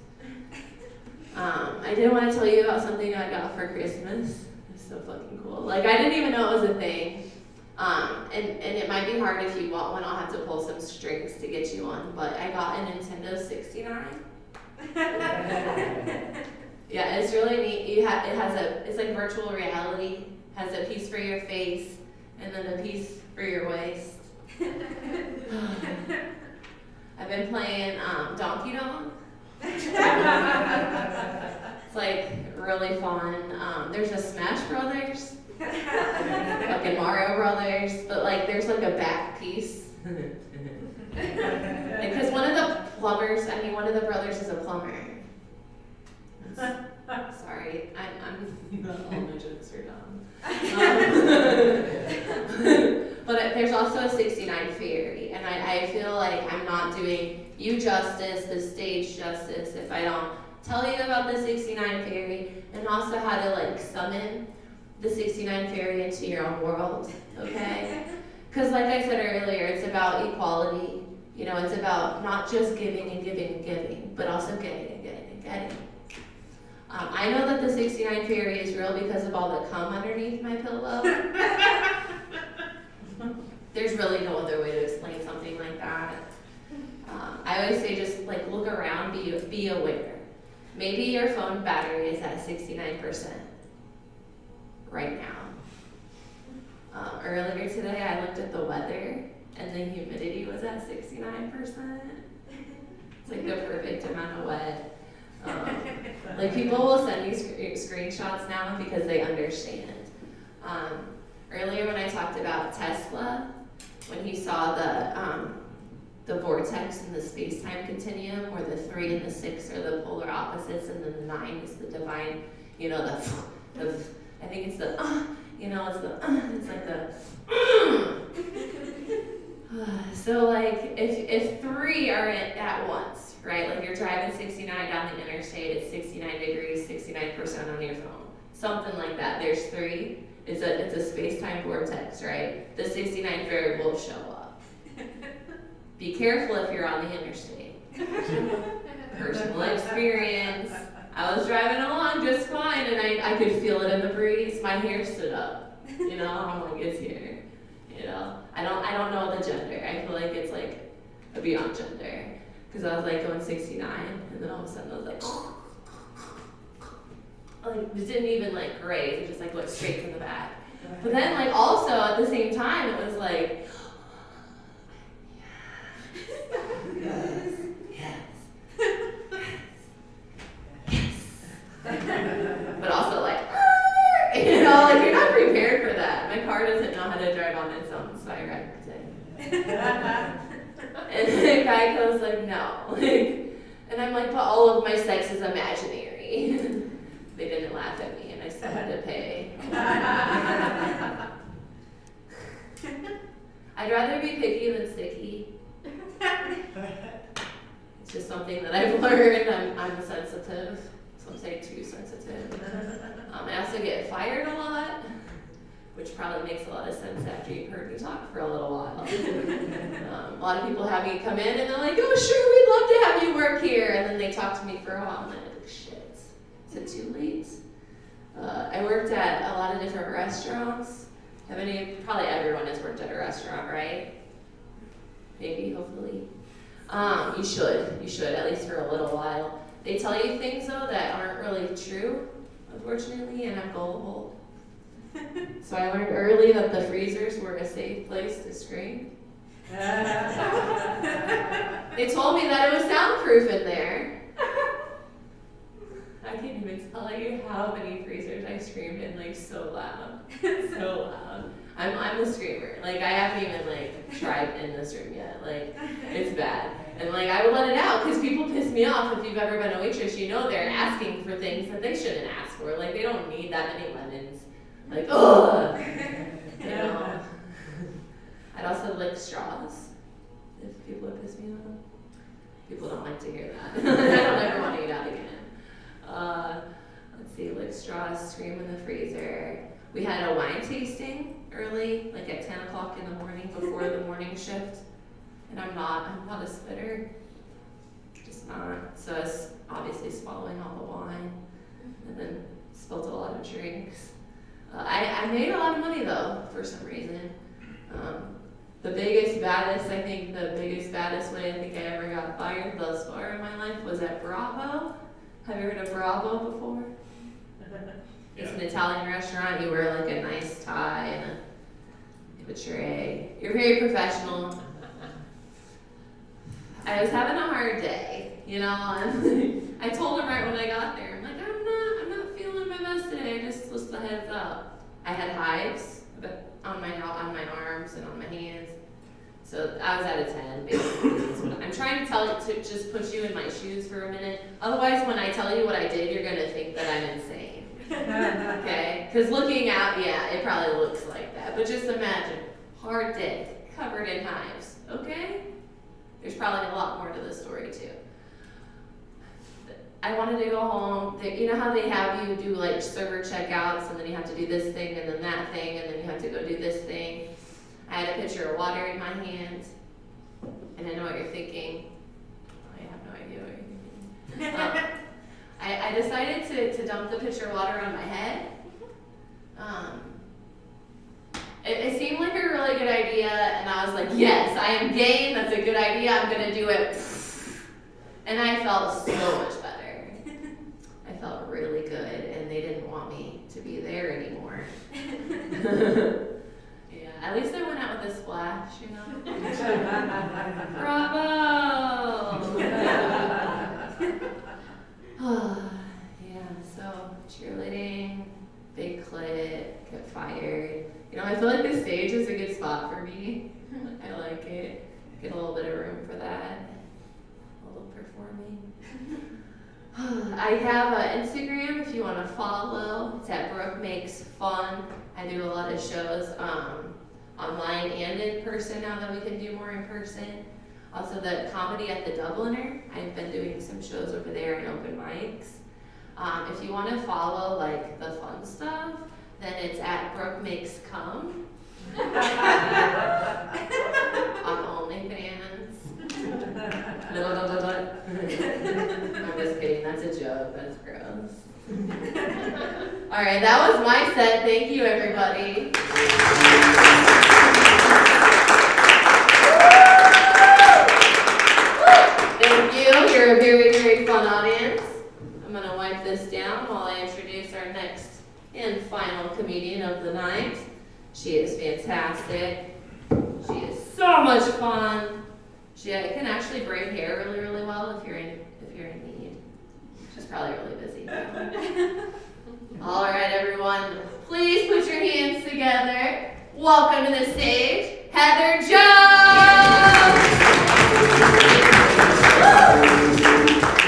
I did want to tell you about something I got for Christmas. It's so fucking cool. Like I didn't even know it was a thing. And it might be hard if you want one. I'll have to pull some strings to get you one. But I got a Nintendo 69. Yeah, it's really neat. It's like virtual reality. Has a piece for your face and then a piece for your waist. I've been playing Donkey Kong. It's like really fun. There's a Smash Brothers, fucking Mario Brothers, but like there's like a back piece. Because one of the brothers is a plumber. Sorry, all my jokes are dumb. But there's also a 69 Fairy, and I feel like I'm not doing you justice, the stage justice, if I don't tell you about the 69 Fairy, and also how to like summon the 69 Fairy into your own world, okay? Because like I said earlier, it's about equality. You know, it's about not just giving and giving and giving, but also getting and getting and getting. I know that the 69 Fairy is real because of all the cum underneath my pillow. There's really no other way to explain something like that. I always say just like look around, be aware. Maybe your phone battery is at 69% right now. Earlier today I looked at the weather and the humidity was at 69%. like the perfect amount of wet. Like people will send me screenshots now because they understand. Earlier when I talked about Tesla, when he saw the vortex in the space-time continuum, where the 3 and the 6 are the polar opposites, and then the 9 is the divine, you know, the I think it's the, you know, it's like the, so like if 3 are at once, right? Like you're driving 69 down the interstate, it's 69 degrees, 69% on your phone, something like that. There's 3. It's a space-time vortex, right? The 69 variable will show up. Be careful if you're on the interstate. Personal experience. I was driving along just fine, and I could feel it in the breeze. My hair stood up. You know, I'm like, it's here. You know, I don't know the gender. I feel like it's like a beyond gender, because I was like going 69, and then all of a sudden I was like. Like, it didn't even like graze, it just like went straight from the back. But then like also at the same time it was like, yes, but also like, you know, like you're not prepared for that. My car doesn't know how to drive on its own, so I ride it. And the guy goes like, no. Like, and I'm like, but all of my sex is imaginary. They didn't laugh at me, and I still had to pay. I'd rather be picky than sticky. It's just something that I've learned. I'm sensitive. Some say too sensitive. I also get fired a lot, which probably makes a lot of sense after you've heard me talk for a little while. A lot of people have me come in, and they're like, oh, sure, we'd love to have you work here. And then they talk to me for a while, and I'm like, shit. Is it too late? I worked at a lot of different restaurants. Probably everyone has worked at a restaurant, right? Maybe, hopefully. You should, at least for a little while. They tell you things though that aren't really true, unfortunately, and I'm gullible. So I learned early that the freezers were a safe place to scream. They told me that it was soundproof in there. I can't even tell you how many freezers I screamed in, like, so loud. So loud. I'm a screamer. Like, I haven't even, like, tried in this room yet. Like, it's bad. And, like, I would let it out, because people piss me off. If you've ever been a waitress, you know they're asking for things that they shouldn't ask for. Like, they don't need that many lemons. Like, ugh! You know? I'd also lick straws, if people would piss me off. People don't like to hear that. I don't ever want to eat out again. Let's see, lick straws, scream in the freezer. We had a wine tasting early, like at 10 o'clock in the morning before the morning shift. And I'm not a spitter, just not. So I was obviously swallowing all the wine and then spilled a lot of drinks. I made a lot of money though, for some reason. The biggest, baddest way I think I ever got fired thus far in my life was at Bravo. Have you heard of Bravo before? It's an Italian restaurant. You wear like a nice tie and a tray. You're very professional. I was having a hard day, you know, and I told him right when I got there, I'm like, I'm not feeling my best today. I just the heads up. I had hives on my arms and on my hands. So I was at a 10, basically. I'm trying to tell it to just put you in my shoes for a minute. Otherwise, when I tell you what I did, you're gonna think that I'm insane. Okay? Because looking out, yeah, it probably looks like that. But just imagine, hard day, covered in hives. Okay? There's probably a lot more to the story too. I wanted to go home. You know how they have you do like server checkouts, and then you have to do this thing, and then that thing, and then you have to go do this thing. I had a pitcher of water in my hand, and I know what you're thinking. I have no idea what you're thinking. I decided to dump the pitcher of water on my head. It seemed like a really good idea, and I was like, yes, I am game, that's a good idea, I'm gonna do it. And I felt so much better. I felt really good, and they didn't want me to be there anymore. Yeah, at least I went out with a splash, you know? Bravo! fired. You know, I feel like the stage is a good spot for me. I like it. Get a little bit of room for that. A little performing. I have an Instagram if you want to follow. It's at Brooke Makes Fun. I do a lot of shows online and in person now that we can do more in person. Also the comedy at the Dubliner. I've been doing some shows over there and open mics. If you want to follow like the fun stuff, then it's at Brooke Makes Cum on OnlyFans. I'm just kidding, that's a joke, that's gross. Alright, that was my set. Thank you, everybody. Thank you. You're a very, very fun audience. I'm going to wipe this down while I introduce our next and final comedian of the night. She is fantastic. She is so much fun. She can actually braid hair really, really well if you're in need. She's probably really busy. All right, everyone, please put your hands together. Welcome to the stage, Heather Jones.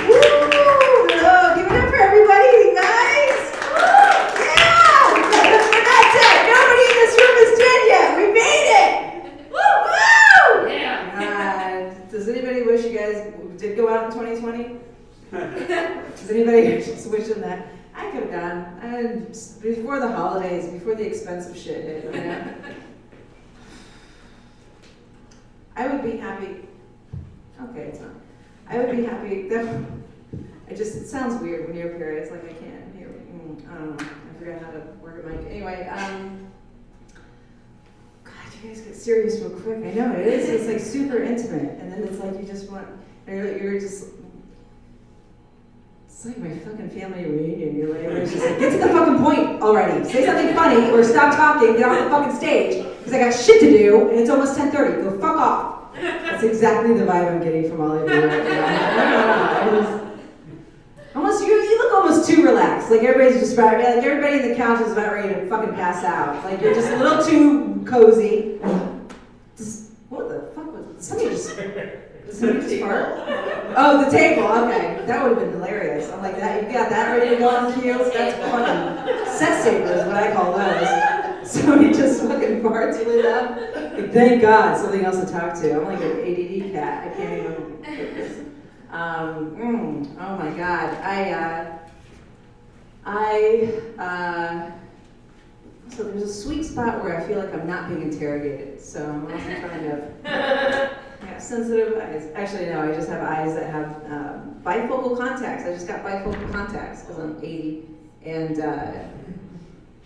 Hello, give it up for everybody, you guys. Yeah, we're not dead. Nobody in this room is dead yet. We made it. Woo! Yeah. Does anybody wish you guys did go out in 2020? Does anybody just wishing that? I could have gone. And before the holidays, before the expensive shit hit, you know? I would be happy. Okay, it's not. I would be happy. It sounds weird when you're up here. It's like I can't hear. I don't know. I forgot how to work a mic. Anyway, God, you guys get serious real quick. I know it is. It's like super intimate, and then it's like you just want. You're just. It's like my fucking family reunion. You're like, everyone's just like, get to the fucking point already. Say something funny or stop talking. Get off the fucking stage because I got shit to do, and it's almost 10:30. Go fuck off. That's exactly the vibe I'm getting from all of you right now. You look almost too relaxed. Like everybody's just about, like everybody in the couch is about ready to fucking pass out. Like you're just a little too cozy. What the fuck was somebody just? Did somebody just fart? Oh, the table. Okay, that would have been hilarious. I'm like that. You got that ready to go on cue? That's fucking set savers, is what I call those. Somebody just fucking farts really loud. Like, thank God, something else to talk to. I'm like an ADD cat. I can't even get this. Oh my God. So there's a sweet spot where I feel like I'm not being interrogated. So I'm also trying to. I have sensitive eyes. Actually, no, I just have eyes that have bifocal contacts. I just got bifocal contacts because I'm 80, and.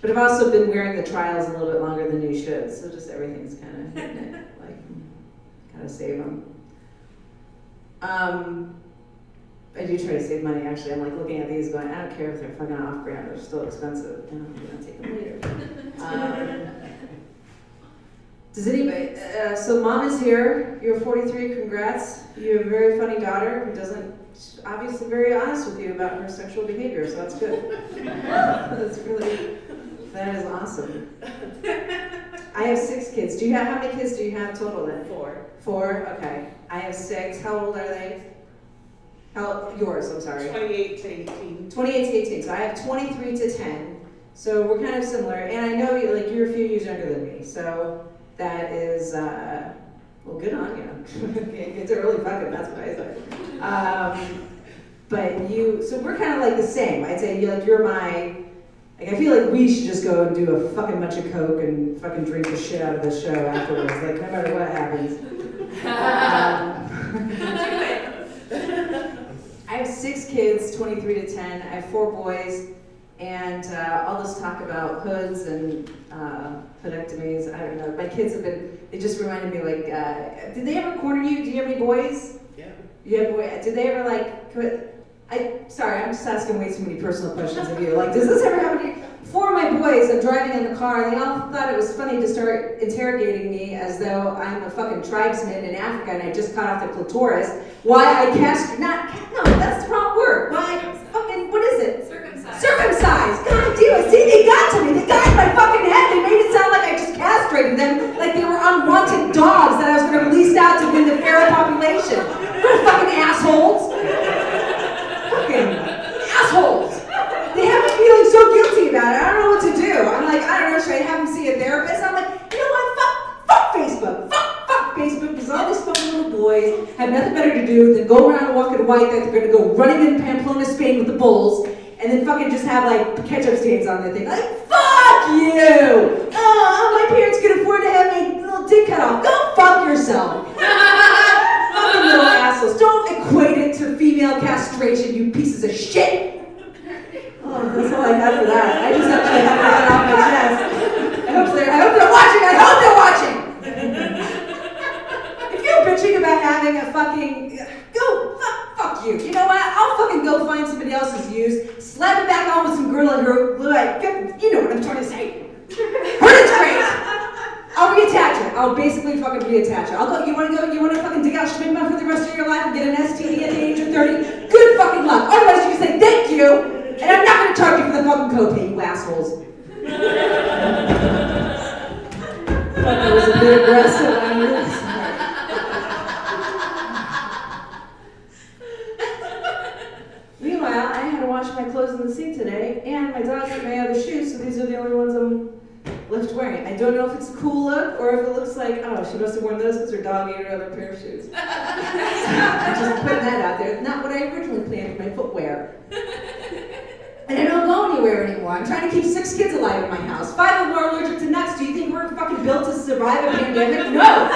But I've also been wearing the trials a little bit longer than you should, so just everything's kind of hitting it, like, gotta save them. I do try to save money, actually. I'm like looking at these going, I don't care if they're fucking off-brand, they're still expensive. You know, I'm gonna take them later. Does anybody, so mom is here, you're 43, congrats. You have a very funny daughter who doesn't, obviously very honest with you about her sexual behavior, so that's good. That's really, that is awesome. I have 6 kids. How many kids do you have total then? 4. 4, okay. I have 6. How old are they? Yours, I'm sorry. 28 to 18. 28 to 18. So I have 23 to 10. So we're kind of similar. And I know you're a few years younger than me. So that is, well, good on you. It's early fucking, that's what I say. But so we're kind of like the same. I'd say you're my, like I feel like we should just go and do a fucking bunch of coke and fucking drink the shit out of the show afterwards, like no matter what happens. I have 6 kids, 23 to 10. I have 4 boys, and all this talk about hoods and pedectomies, I don't know. My kids they just reminded me, like, did they ever corner you? Do you have any boys? Yeah. You have boys? Did they ever, like, sorry, I'm just asking way too many personal questions of you. Like, does this ever happen to you? 4 of my boys, I'm driving in the car, and they all thought it was funny to start interrogating me as though I'm a fucking tribesman in Africa and I just cut off the clitoris. Why I no, that's the wrong word. Why fucking, what is it? Circumcised. Circumcised. God damn it. See, they got to me. They got in my fucking head. unwanted dogs that I was going to release out to win the feral population. What fucking assholes. Fucking assholes. They have me feeling so guilty about it. I don't know what to do. I'm like, I don't know, should I have them see a therapist? I'm like, you know what? Fuck Facebook. Fuck Facebook, because all these fucking little boys have nothing better to do than go around and walk in white that they're going to go running in Pamplona, Spain with the bulls, and then fucking just have like ketchup stains on their thing. Like, fuck you! Oh, my parents could afford to have my little dick cut off. Go fuck yourself. Fucking little assholes. Don't equate it to female castration, you pieces of shit. Oh, that's all I have for that. I just actually have that off my chest. I hope they're watching. I hope they're watching. If you're bitching about having a fucking, fuck you. You know what? I'll fucking go find somebody else's used, slap it back on with some Gorilla Glue. You know what I'm trying to say. Her is great. I'll reattach it. I'll basically fucking reattach it. I'll go. You want to fucking dig out schmigma for the rest of your life and get an STD at the age of 30? Good fucking luck. Otherwise, you can say thank you. And I'm not going to charge you for the fucking copay, you assholes. That was a bit aggressive. I'm really sorry. Meanwhile, I had to wash my clothes in the sink today, and my dog ate my other shoes, so these are the only ones I'm left wearing. I don't know if it's a cool look, or if it looks like, oh, she must have worn those because her dog ate her other pair of shoes. I'm just putting that out there. Not what I originally planned for my footwear. And I don't go anywhere anymore. I'm trying to keep 6 kids alive in my house. 5 of them are allergic to nuts. Do you think we're fucking built to survive a pandemic? No!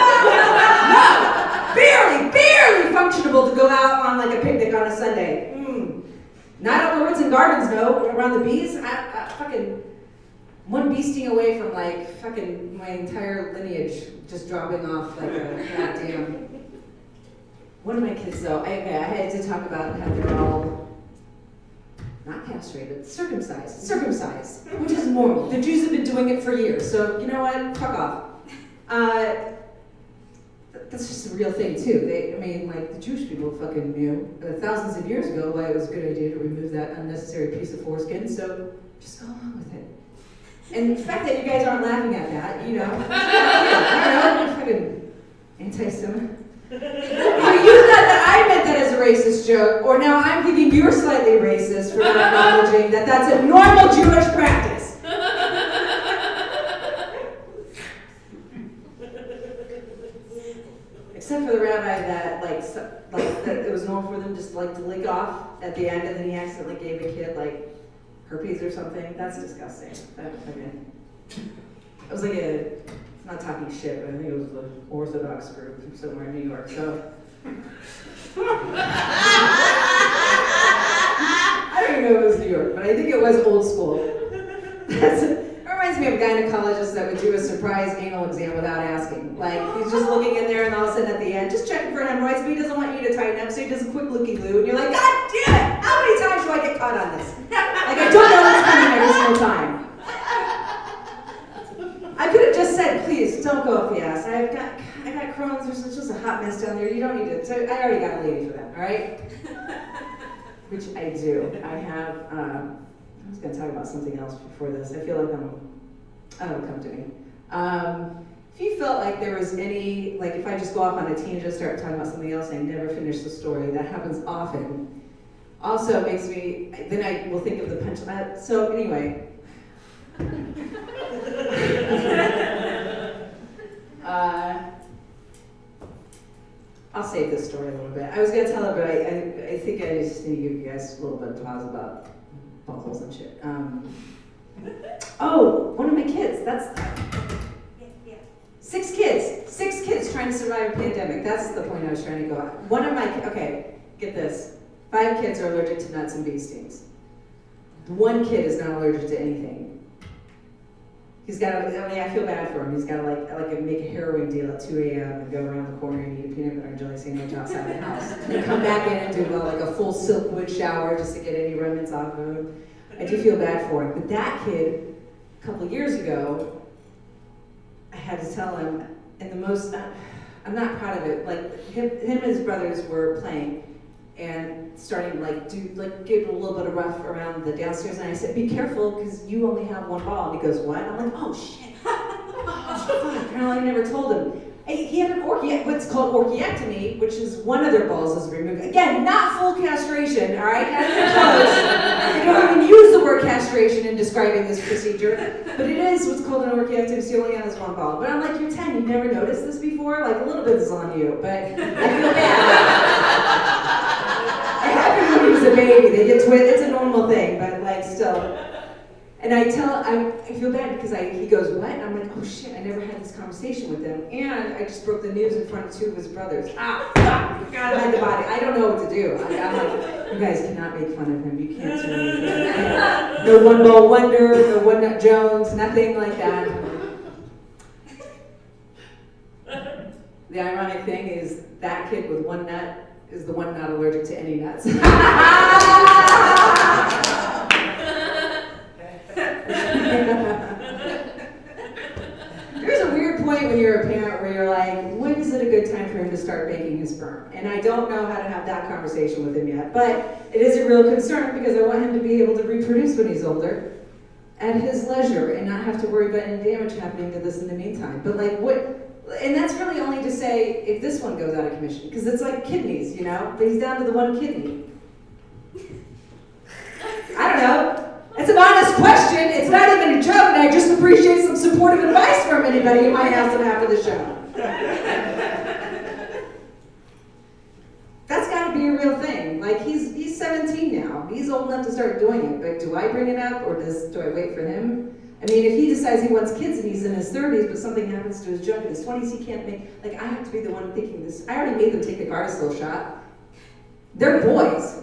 No! Barely functionable to go out on like a picnic on a Sunday. Not on the woods and gardens, no. Around the bees, I fucking one bee sting away from like fucking my entire lineage just dropping off like a goddamn. One of my kids though, I had to talk about how they're all not castrated, circumcised, which is normal. The Jews have been doing it for years, so you know what? Fuck off. That's just a real thing too. The Jewish people fucking knew thousands of years ago why it was a good idea to remove that unnecessary piece of foreskin, so just go along with it. And the fact that you guys aren't laughing at that, you know, I don't know, fucking anti-Semite. Either you thought that I meant that as a racist joke, or now I'm thinking you're slightly racist for not acknowledging that that's a normal Jewish practice. Except for the rabbi that that it was normal for them just like to lick off at the end, and then he accidentally gave a kid like herpes or something. That's disgusting. It was like I'm not talking shit, but I think it was the Orthodox group from somewhere in New York. So I don't even know if it was New York, but I think it was old school. It reminds me of gynecologists that would do a surprise anal exam without asking. Like, he's just looking in there and all of a sudden at the end, just checking for hemorrhoids, but he doesn't want you to tighten up, so he does a quick looky-loo, and you're like, God damn it! How many times do I get caught on this? Like, I don't know what's coming every single time. I could have just said, please, don't go up the ass. I got Crohn's, there's just a hot mess down there, you don't need to, so I already got a lady for that, all right? Which I do. I have, I was going to talk about something else before this. I feel like it'll come to me. If you felt like there was any, like if I just go off on a tangent and start talking about something else and I never finish the story, that happens often. Also makes me, then I will think of the punchline. So anyway. I'll save this story a little bit. I was going to tell it, but I think I just need to give you guys a little bit of pause about buttholes and shit. One of my kids, that's... Yeah. 6 kids trying to survive a pandemic. That's the point I was trying to go at. One of my, okay, get this. 5 kids are allergic to nuts and bee stings. 1 kid is not allergic to anything. He's got to, I feel bad for him. He's got to make a heroin deal at 2 a.m. and go around the corner and eat a peanut butter and jelly sandwich outside the house. And come back in and do a full silkwood shower just to get any remnants off of him. I do feel bad for him. But that kid, a couple years ago, I had to tell him, and the most, I'm not proud of it, like him and his brothers were playing and starting give a little bit of rough around the downstairs, and I said, be careful, because you only have 1 ball. And he goes, what? I'm like, oh shit. fuck, I never told him. He had an what's called orchiectomy, which is one of their balls is removed. Again, not full castration, all right? I don't even use the word castration in describing this procedure, but it is what's called an orchiectomy, so he only has one ball. But I'm like, you're 10, you've never noticed this before? Like, a little bit is on you, but I feel bad. It happened when he was a baby. They get twins. It's a normal thing, but like still. And I feel bad because he goes, what? And I'm like, oh shit, I never had this conversation with him. And I just broke the news in front of 2 of his brothers. Ah, fuck, God, I had the body. I don't know what to do. I'm like, you guys cannot make fun of him. You can't do anything. No one ball wonder, no one nut Jones, nothing like that. The ironic thing is that kid with one nut is the one not allergic to any nuts. There's a weird point when you're a parent where you're like, when is it a good time for him to start banking his sperm? And I don't know how to have that conversation with him yet, but it is a real concern because I want him to be able to reproduce when he's older at his leisure and not have to worry about any damage happening to this in the meantime. But like what, and that's really only to say if this one goes out of commission, because it's like kidneys, you know, but he's down to the one kidney. I don't know. It's an honest question. It's not even a joke, and I just appreciate some supportive advice from anybody who might have some after the show. That's got to be a real thing. Like he's 17 now. He's old enough to start doing it. But do I bring it up, or do I wait for him? I mean, if he decides he wants kids and he's in his 30s, but something happens to his junk in his 20s, he can't make. Like I have to be the one thinking this. I already made them take the Gardasil shot. They're boys.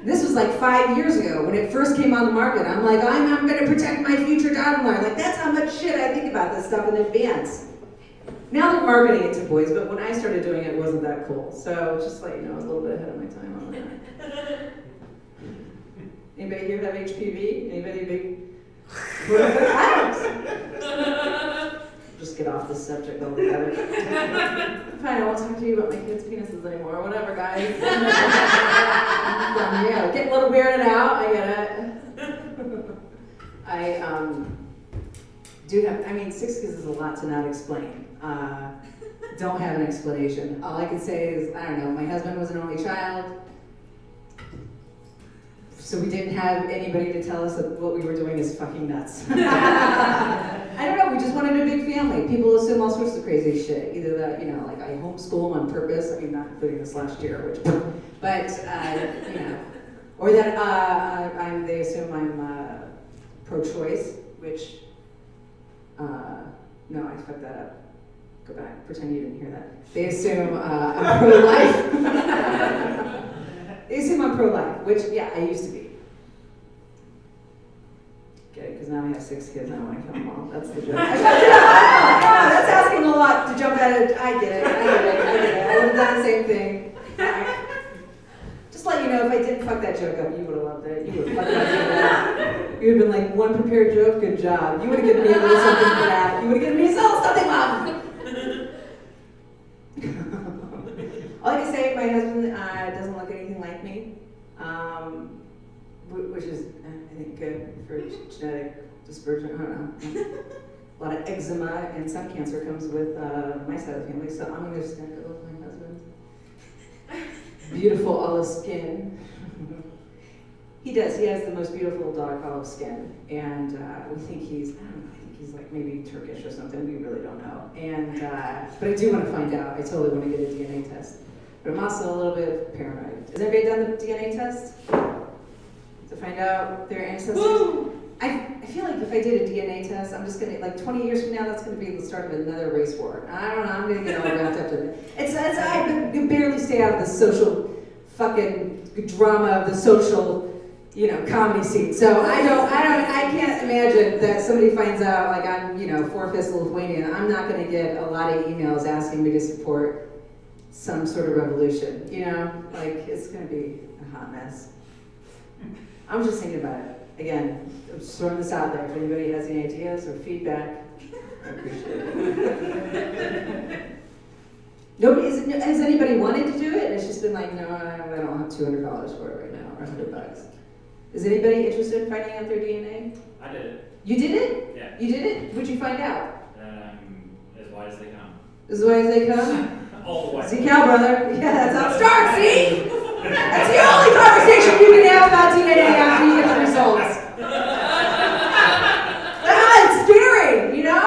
This was like 5 years ago when it first came on the market. I'm like, I'm going to protect my future daughter-in-law. Like, that's how much shit I think about this stuff in advance. Now they're marketing it to boys, but when I started doing it, it wasn't that cool. So just let you know, a little bit ahead of my time on that. Anybody here have HPV? Anybody big? Just get off this subject altogether. Fine, I won't talk to you about my kids' penises anymore. Whatever, guys. Yeah, get a little weirded out. I get it. I do have. I mean, 6 kids is a lot to not explain. Don't have an explanation. All I can say is, I don't know. My husband was an only child, so we didn't have anybody to tell us that what we were doing is fucking nuts. I don't know, we just wanted a big family. People assume all sorts of crazy shit. Either that, you know, like I homeschool them on purpose. I mean, not including this last year, which, but, you know, or that they assume I'm pro-choice, which, no, I fucked that up. Go back, pretend you didn't hear that. They assume I'm pro-life. They assume I'm pro-life, which, yeah, I used to be. Get it? Because now I have 6 kids and I want to kill them all. That's the joke. That's asking a lot to jump at it. I get it. I would have done the same thing. Just let you know, if I didn't fuck that joke up, you would have loved it. You would have fucked that joke up. You would have been like, one prepared joke, good job. You would have given me a little something for that. You would have given me something, Mom. All I can say, my husband doesn't look anything like me, which is, I think, good for genetic dispersion. I don't know. A lot of eczema and some cancer comes with my side of the family, so I'm going to just go with my husband. Beautiful olive skin. He does. He has the most beautiful dark olive skin, and we think he's, I don't know, I think he's like maybe Turkish or something. We really don't know. And but I do want to find out. I totally want to get a DNA test. But I'm also a little bit paranoid. Has anybody done the DNA test to find out their ancestors? Woo! I feel like if I did a DNA test, I'm just gonna, like 20 years from now, that's gonna be the start of another race war. I don't know, I'm gonna get all wrapped up in it. I can barely stay out of the social fucking drama of the social, you know, comedy scene. So I can't imagine that somebody finds out like I'm, you know, 4/5 Lithuanian. I'm not gonna get a lot of emails asking me to support some sort of revolution, you know? Like, it's gonna be a hot mess. I'm just thinking about it. Again, I'm just throwing this out there. If anybody has any ideas or feedback, I appreciate it. Has anybody wanted to do it? And it's just been like, no, I don't have $200 for it right now, or $100. Is anybody interested in finding out their DNA? I did it. You did it? Yeah. You did it? What'd you find out? wise as they come. As wise as they come? All the way. See, cow brother. Yeah, that's how it starts, see? That's the only conversation you can have about DNA after you get the results. It's scary, you know?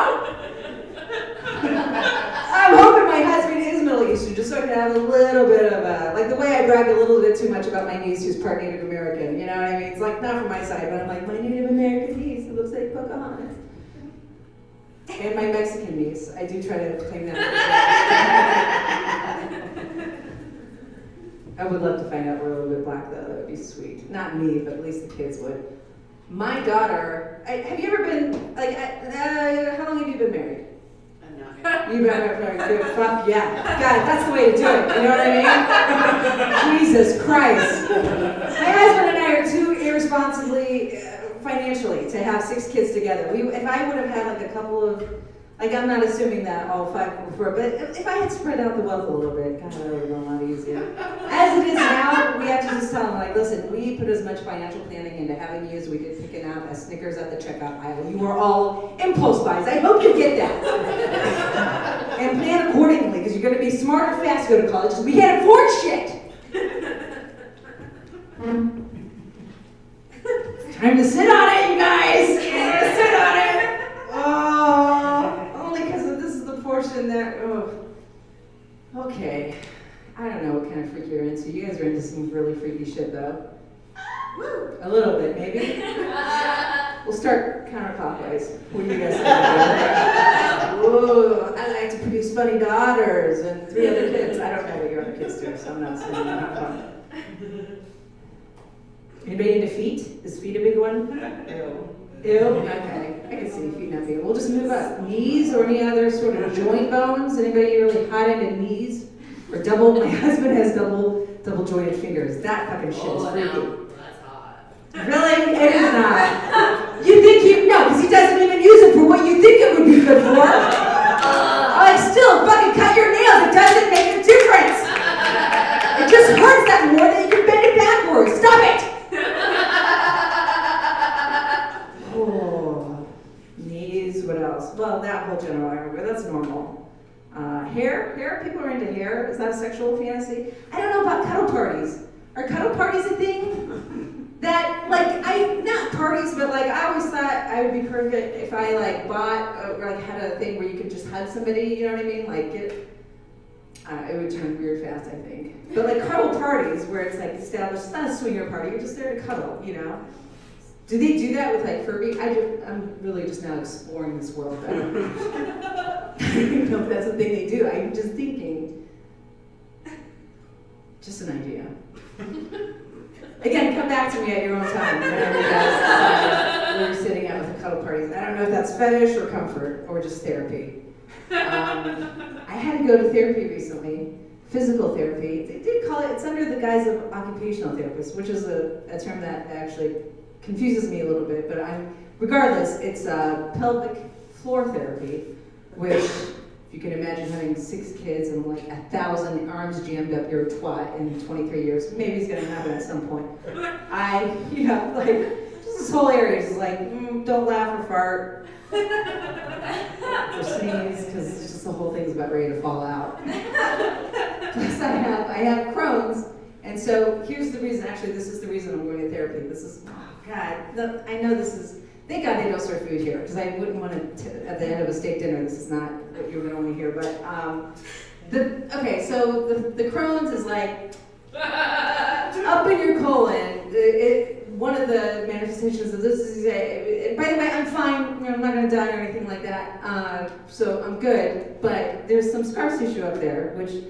I'm hoping my husband is Middle Eastern, just so I can have a little bit of a, like the way I brag a little bit too much about my niece who's part Native American, you know what I mean? It's like, not from my side, but I'm like, my Native American niece who looks like Pocahontas. And my Mexican niece, I do try to claim that. I would love to find out we're a little bit black though, that would be sweet. Not me, but at least the kids would. My daughter, have you ever been, like, how long have you been married? I'm not. You better good. Fuck yeah. God, that's the way to do it. You know what I mean? Jesus Christ. My husband and I are too irresponsibly financially to have 6 kids together. If I would have had like a couple of, like I'm not assuming that all 5 before, but if I had spread out the wealth a little bit, God, that would have been a lot easier. As it is now, we have to just tell them, like, listen, we put as much financial planning into having you as we did picking out a Snickers at the checkout aisle. You were all impulse buys. I hope you get that. And plan accordingly, because you're going to be smart or fast to go to college, because we can't afford shit. Time to sit on it, you guys! Sit on it! Oh, only because this is the portion that, oh. Okay. I don't know what kind of freak you're into. You guys are into some really freaky shit, though. Woo! A little bit, maybe? We'll start counterclockwise. What do you guys think? Whoa, I like to produce funny daughters and 3 other kids. I don't know what your other kids do, so I'm not saying they're not fun. Anybody into feet? Is feet a big one? Ew. Ew? Okay. I can see feet not big. We'll just move up. Knees or any other sort of joint bones? Anybody really hot into knees? Or double? My husband has double jointed fingers. That fucking shit is freaky. No, that's hot. Really? It is not. You think no, because he doesn't even use it for what you think it would be good for. Like, still, fucking cut your nails. It doesn't make a difference. It just hurts that more that you can bend it backwards. Stop it! Oh, knees, what else? Well, that whole general area, but that's normal. Hair, people are into hair. Is that a sexual fantasy? I don't know about cuddle parties. Are cuddle parties a thing? That, like, not parties, but like, I always thought I would be perfect if I like bought, or like had a thing where you could just hug somebody, you know what I mean? Like, it would turn weird fast, I think. But like cuddle parties where it's like established, it's not a swinger party, you're just there to cuddle, you know? Do they do that with like Furby? I'm really just now exploring this world. I don't know if that's the thing they do. I'm just thinking. Just an idea. Again, come back to me at your own time. Whenever you guys when you're sitting out with the cuddle parties. I don't know if that's fetish or comfort or just therapy. I had to go to therapy recently. Physical therapy. They did call it, it's under the guise of occupational therapist, which is a term that actually confuses me a little bit, but regardless, it's pelvic floor therapy, which, if you can imagine having 6 kids and like 1,000 arms jammed up your twat in 23 years, maybe it's gonna happen at some point. Just this whole area is like, don't laugh or fart, or sneeze, because it's just the whole thing's about ready to fall out. Plus I have Crohn's, and so here's the reason, actually this is the reason I'm going to therapy. This is, God, I know this is, thank God they don't serve food here, because I wouldn't want to, at the end of a steak dinner, this is not what you're going to want to hear, but, so the Crohn's is like, up in your colon, one of the manifestations of this is, by the way, I'm fine, I'm not going to die or anything like that, so I'm good, but there's some scar tissue up there, which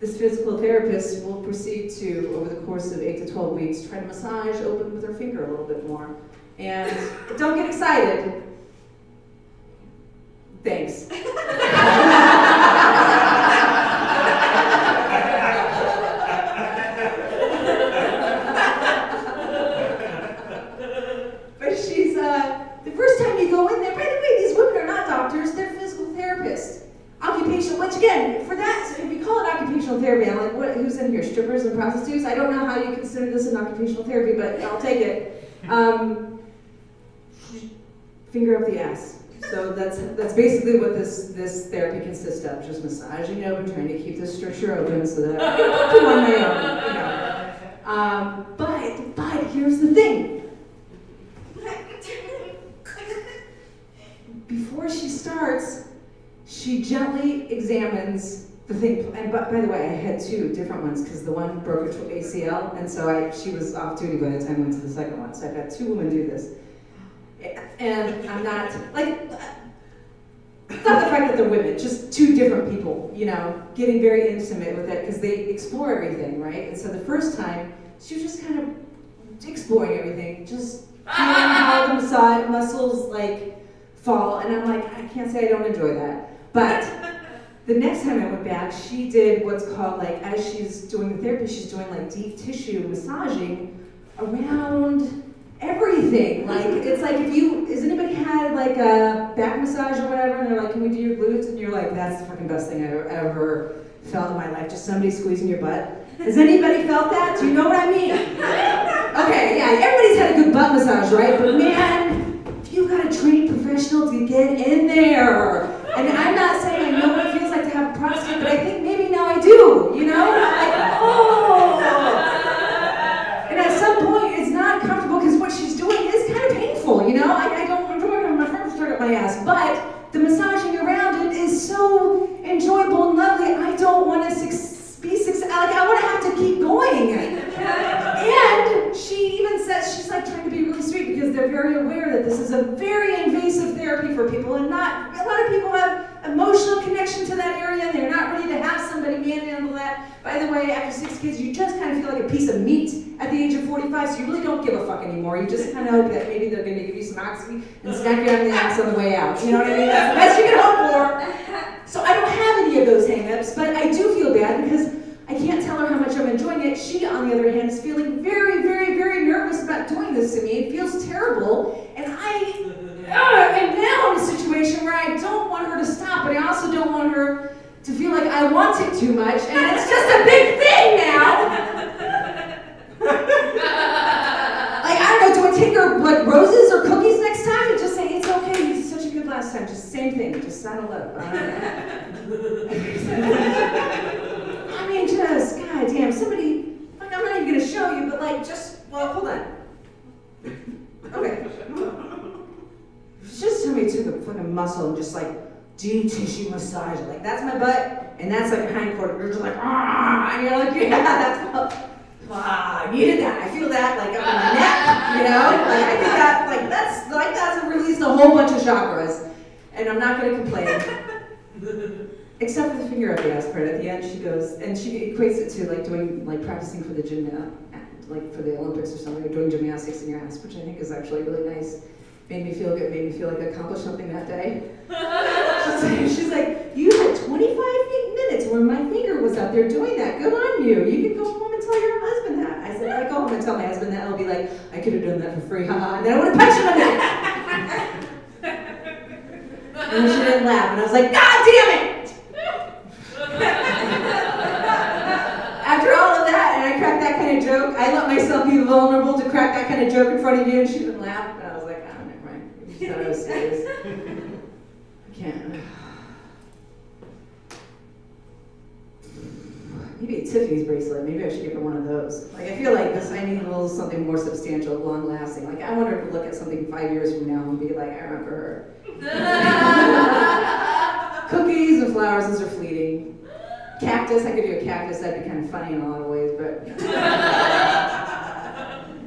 this physical therapist will proceed to, over the course of 8 to 12 weeks, try to massage open with her finger a little bit more. And don't get excited. Thanks. But she's, the first time you go in there, by the way, these women are not doctors, they're physical therapists. Occupational, which again, for that, so if you call it occupational therapy, I'm like, who's in here, strippers and prostitutes? I don't know how you consider this an occupational therapy, but I'll take it. Finger up the ass. So that's basically what this therapy consists of, just massaging open, trying to keep the stricture open so that I can do on my own, you know. But here's the thing. Before she starts, she gently examines the thing. And by the way, I had two different ones because the one broke her ACL, and so she was off duty by the time I went to the second one. So I've had two women do this. And I'm not, like, it's not the fact that they're women, just two different people, you know, getting very intimate with it because they explore everything, right? And so the first time, she was just kind of exploring everything, just feeling how the massage muscles, like, fall. And I'm like, I can't say I don't enjoy that. But the next time I went back, she did what's called, like, as she's doing the therapy, she's doing, like, deep tissue massaging around everything. Like, it's like has anybody had like a back massage or whatever, and they're like, can we do your glutes? And you're like, that's the fucking best thing I've ever felt in my life, just somebody squeezing your butt. Has anybody felt that? Do you know what I mean? Okay, yeah, everybody's had a good butt massage, right? But man, if you got a trained professional to get in there, and I'm not saying I know what it feels like to have a prostate, but I think maybe now I do, you know? Like, oh! And at some point, it's not comfortable because what she's doing is kind of painful, you know? I don't enjoy it, my friends start up my ass, but the massaging around it is so enjoyable and lovely. I don't want to be successful. Like, I want to have to keep going. And she even says, she's like trying to be really sweet because they're very aware that this is a very invasive therapy for people, and not a lot of people have emotional connection to that area, and they're not ready to have somebody manhandle that. By the way, after 6 kids, you just kind of feel like a piece of meat at the age of 45, so you really don't give a fuck anymore. You just kind of hope that maybe they're going to give you some oxy and smack you on the ass on the way out. You know what I mean? That's the best you can hope for. So I don't have any of those hang-ups, but I do feel bad because I can't tell her how much I'm enjoying it. She, on the other hand, is feeling very, very, very nervous about doing this to me. It feels terrible, and I am now in a situation where I don't want her to stop, but I also don't want her to feel like I want it too much, and it's just a big thing now. Like, I don't know, do I take her, like, roses or cookies next time and just say, it's okay, you did such a good last time, just same thing, just saddle up. I mean, just, goddamn, somebody, like, I'm not even gonna show you, but like, just, well, hold on. Okay. Just somebody took a fucking muscle and just like, deep tissue massage, like, that's my butt, and that's like a hind quarter, you're just like, ah, and you're like, yeah, that's, I needed that, I feel that, like, up in my neck, you know, like, I think that, like, that's released a whole bunch of chakras, and I'm not gonna complain. Except for the finger up the ass part. At the end, she goes, and she equates it to like doing, like practicing for the like for the Olympics or something, or doing gymnastics in your ass, which I think is actually really nice. Made me feel good, made me feel like I accomplished something that day. She's like, you had 25 minutes where my finger was up there doing that. Good on you. You can go home and tell your husband that. I said, if I go home and tell my husband that, he'll be like, I could have done that for free, haha. And then I would have punched him in it. And she didn't laugh, and I was like, God damn it! After all of that, and I cracked that kind of joke, I let myself be vulnerable to crack that kind of joke in front of you, and she didn't laugh, and I was like, oh, never mind. She thought I was serious. I can't. Maybe a Tiffany's bracelet. Maybe I should give her one of those. Like, I feel like I need a little something more substantial, long-lasting. Like, I want her to look at something 5 years from now and be like, I remember her. Cookies and flowers, those are fleeting. Cactus, I could do a cactus, that'd be kind of funny in a lot of ways, but I'm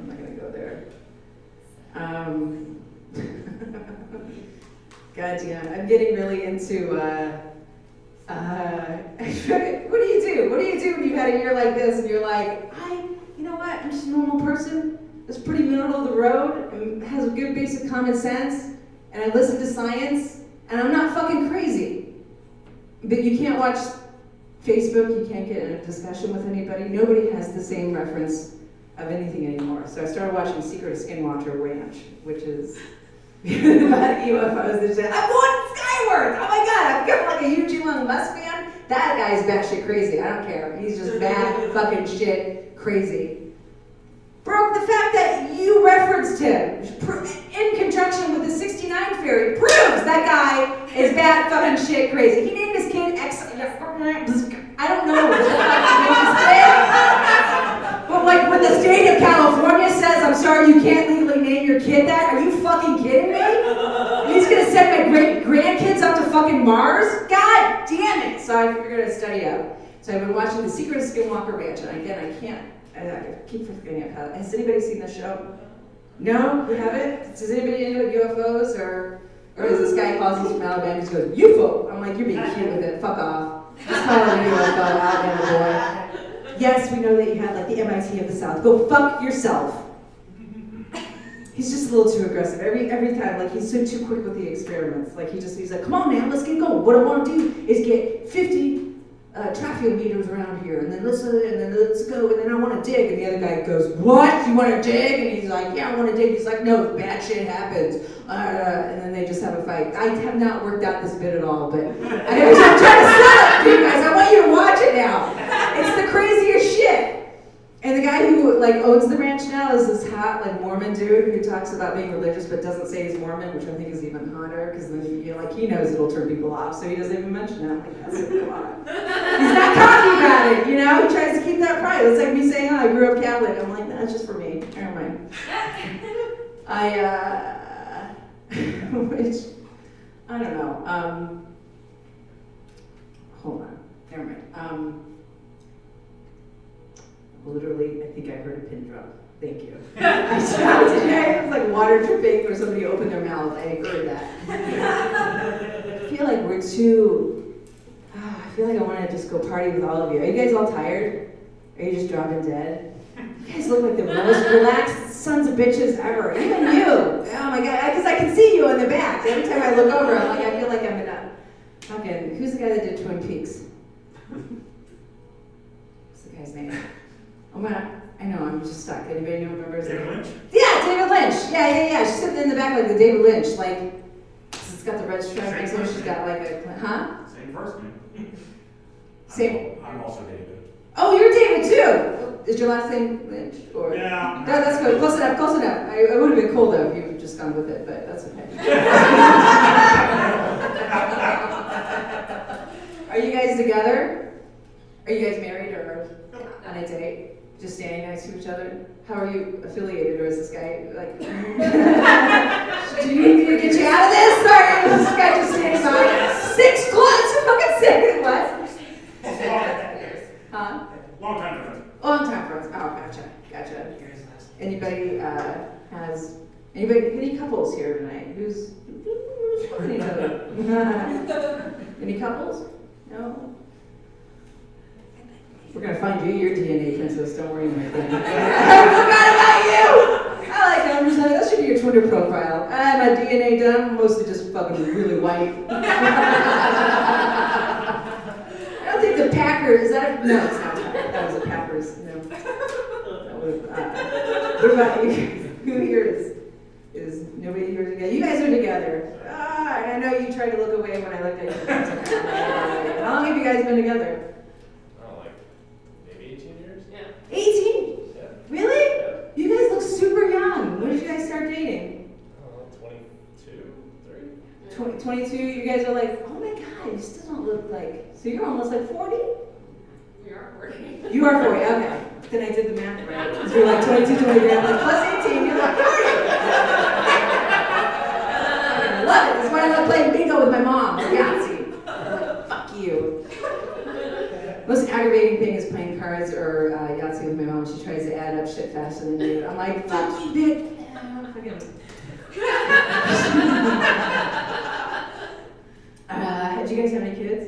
not gonna go there. God damn, I'm getting really into, what do you do? What do you do when you've had a year like this and you're like, you know what, I'm just a normal person that's pretty middle of the road and has a good basic common sense, and I listen to science, and I'm not fucking crazy. But you can't watch Facebook, you can't get in a discussion with anybody. Nobody has the same reference of anything anymore. So I started watching Secret of Skinwalker Ranch, which is about UFOs that say, I'm going skyward! Oh my god, I've become like a huge Elon Musk fan. That guy's batshit crazy, I don't care. He's just bad fucking shit crazy. Brooke, the fact that you referenced him in conjunction with the 69 fairy proves that guy is bat fucking shit crazy. He named his kid X. I don't know what the fuck he named his kid. But like when the state of California says, I'm sorry, you can't legally name your kid that, are you fucking kidding me? And he's gonna send my great grandkids up to fucking Mars? God damn it! So I figured I'd study up. So I've been watching The Secret of Skinwalker Ranch, and again, I keep forgetting about it. Has anybody seen this show? No? You haven't? Does anybody know UFOs or does this guy calls us from Alabama and just goes, UFO? I'm like, you're being cute with it, fuck off. Just call it a UFO, Alabama boy. Yes, we know that you have like the MIT of the South. Go fuck yourself. He's just a little too aggressive. Every time, like he's so too quick with the experiments. Like he's like, come on man, let's get going. What I want to do is get 50 traffic meters around here, and then let's go, and then I want to dig. And the other guy goes, what? You want to dig? And he's like, yeah, I want to dig. He's like, no, bad shit happens. And then they just have a fight. I have not worked out this bit at all, but I'm trying to sell it to you guys. I want you to watch it now. It's the craziest shit. And the guy who like owns the ranch now is this hot like Mormon dude who talks about being religious but doesn't say he's Mormon, which I think is even hotter because then like he knows it'll turn people off, so he doesn't even mention it. I'm like, that's a lot. He's not cocky about it, you know. He tries to keep that pride. It's like me saying, "Oh, I grew up Catholic." I'm like, that's just for me. Never mind. Which I don't know. Hold on. Never mind. Literally, I think I heard a pin drop. Thank you. I shouted today. It was like water dripping or somebody opened their mouth. I heard that. I feel like we're too. I feel like I want to just go party with all of you. Are you guys all tired? Are you just dropping dead? You guys look like the most relaxed sons of bitches ever. Even you. Oh my god. Because I can see you in the back. Every time I look over, I'm like, I feel like I'm in a fucking. Who's the guy that did Twin Peaks? What's the guy's name? I know, I'm just stuck. Anybody know remembers? David Lynch? Yeah, David Lynch. Yeah. She's sitting in the back like the David Lynch, like, it's got the red stripes, and she's got like a, huh? Same first name. Same. I'm also David. Oh, you're David too! Is your last name Lynch? Or? Yeah. No, that's good. Close enough. I would have been cool though if you'd just gone with it, but that's okay. Are you guys together? Are you guys married or on a date? Just standing next to each other? How are you affiliated, or is this guy like? Do you need me to get you out of this? Sorry, this guy just standing by. 6 months, fucking 6. What? Huh? Long time difference. Long time friends. Oh, gotcha. Anybody any couples here tonight? Who's fucking each other? Any couples? No. We're gonna find you your DNA, princess. Don't worry, my friend. I forgot about you. I like it. I'm just like, that should be your Twitter profile. My DNA done. I'm mostly just fucking really white. I don't think the Packers. Is that? No, it's not. That was the Packers. No. That was. What about you? Who here is nobody here together? You guys are together. I know you tried to look away when I looked at you. How long have you guys been together? 18? Yeah. Really? Yeah. You guys look super young. When did you guys start dating? 22, 3. 22? You guys are like, oh my god, you still don't look like. So you're almost like 40? We are 40. You are 40, okay. Then I did the math right. Because you're like 22, 23, I'm like plus 18, you're like 40. I love it. That's why I love playing bingo with my mom. Yahtzee. Fuck you. Most aggravating thing is playing cards or Yahtzee with my mom. She tries to add up shit faster than you. I'm like, fuck you, bitch. Did you guys have any kids?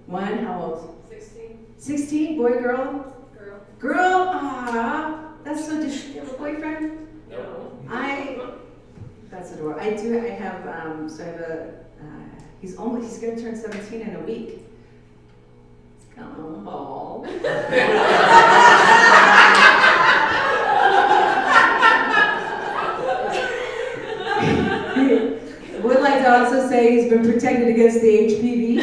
One? How old? 16. 16? Boy, girl? Girl. Girl? Aww. That's so. Does she have a boyfriend? No. That's adorable. I have, so I have he's gonna turn 17 in a week. Come on. Would like to also say he's been protected against the HPV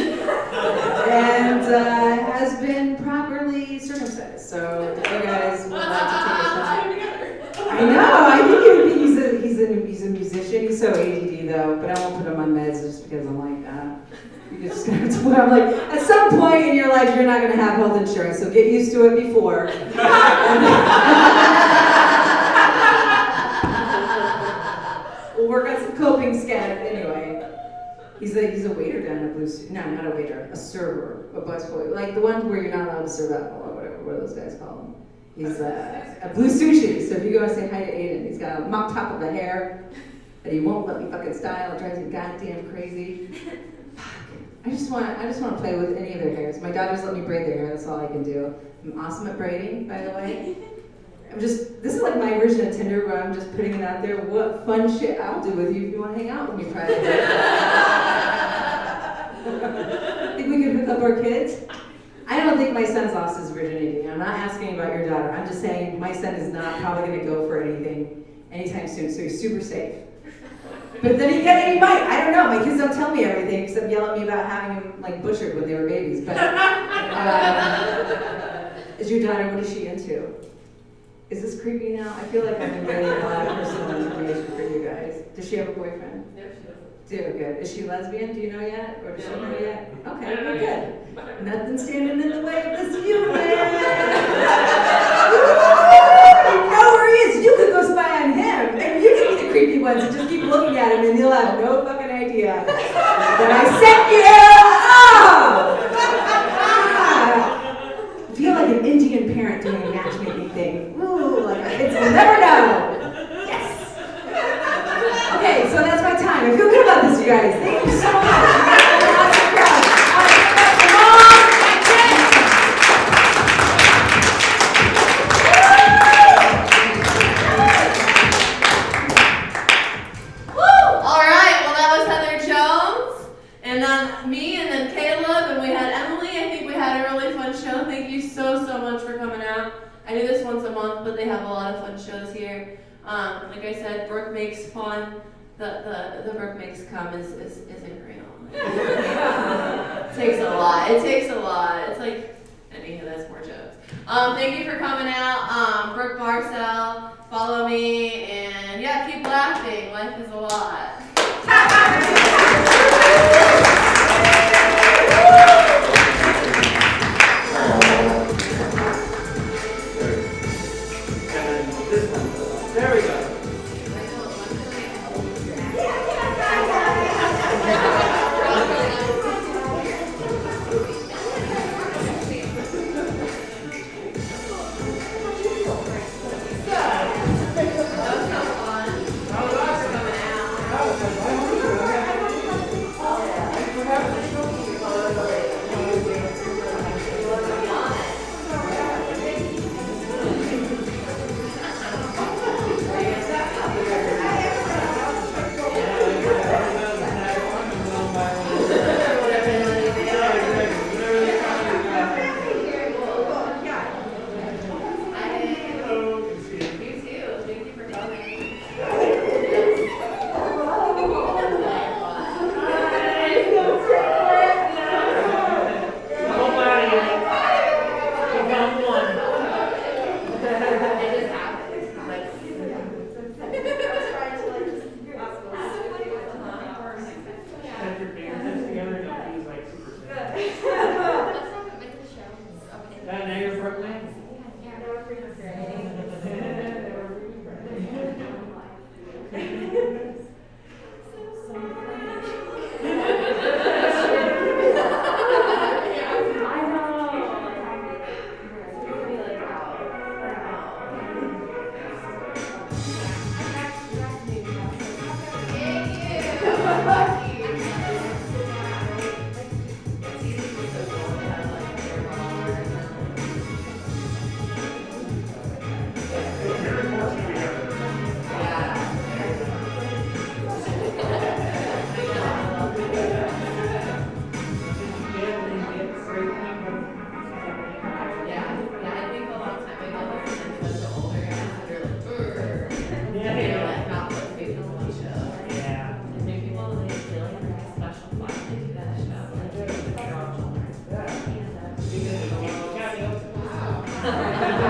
and has been properly circumcised. So if you guys would like to take a shot. I know. I think he's a musician. You just gonna have to, I'm like, at some point in your life, you're not gonna have health insurance, so get used to it before. We'll work on some coping skills anyway. He's a waiter down at Blue Sushi. No, not a waiter, a server, a busboy. Like the one where you're not allowed to serve alcohol or whatever, what do those guys call them? He's a Blue Sushi. So if you go and say hi to Aiden, he's got a mop top of a hair that he won't let me fucking style. It drives me goddamn crazy. I just want to play with any of their hairs. My daughters let me braid their hair. That's all I can do. I'm awesome at braiding, by the way. This is like my version of Tinder where I'm just putting it out there. What fun shit I'll do with you if you want to hang out with me privately. Think we could hook up our kids? I don't think my son's lost his virginity. I'm not asking about your daughter. I'm just saying my son is not probably going to go for anything anytime soon, so he's super safe. But then he might. I don't know. My kids don't tell me everything except yell at me about having him like butchered when they were babies. But is your daughter? What is she into? Is this creepy now? I feel like I'm invading a lot of personal information for you guys. Does she have a boyfriend? No, she doesn't. Good. Is she lesbian? Do you know yet? Or does she know yet? Okay, we're good. Nothing standing in the way of this union. You know where he is. You could go spy on him. And you can be the creepy ones and just keep looking at him and he'll have no fucking idea that I sent you. I feel like an Indian parent doing a matchmaking thing. Ooh, like our kids will never know. Yes. Okay, so that's my time. I feel good about this, you guys. Thank you so much. You guys are an awesome crowd. All right, come on, Woo! All right, well that was Heather Jones, and then me, and then Caleb, and we had Emily. I think we had a really fun show. Thank you so much for coming out. I do this once a month, but they have a lot of fun shows here. Like I said, Brooke makes fun. The Brooke makes come isn't real. It takes a lot. It's like, anywho, that's more jokes. Thank you for coming out. Brooke Barsell, follow me, and yeah, keep laughing. Life is a lot. There we go. Yeah.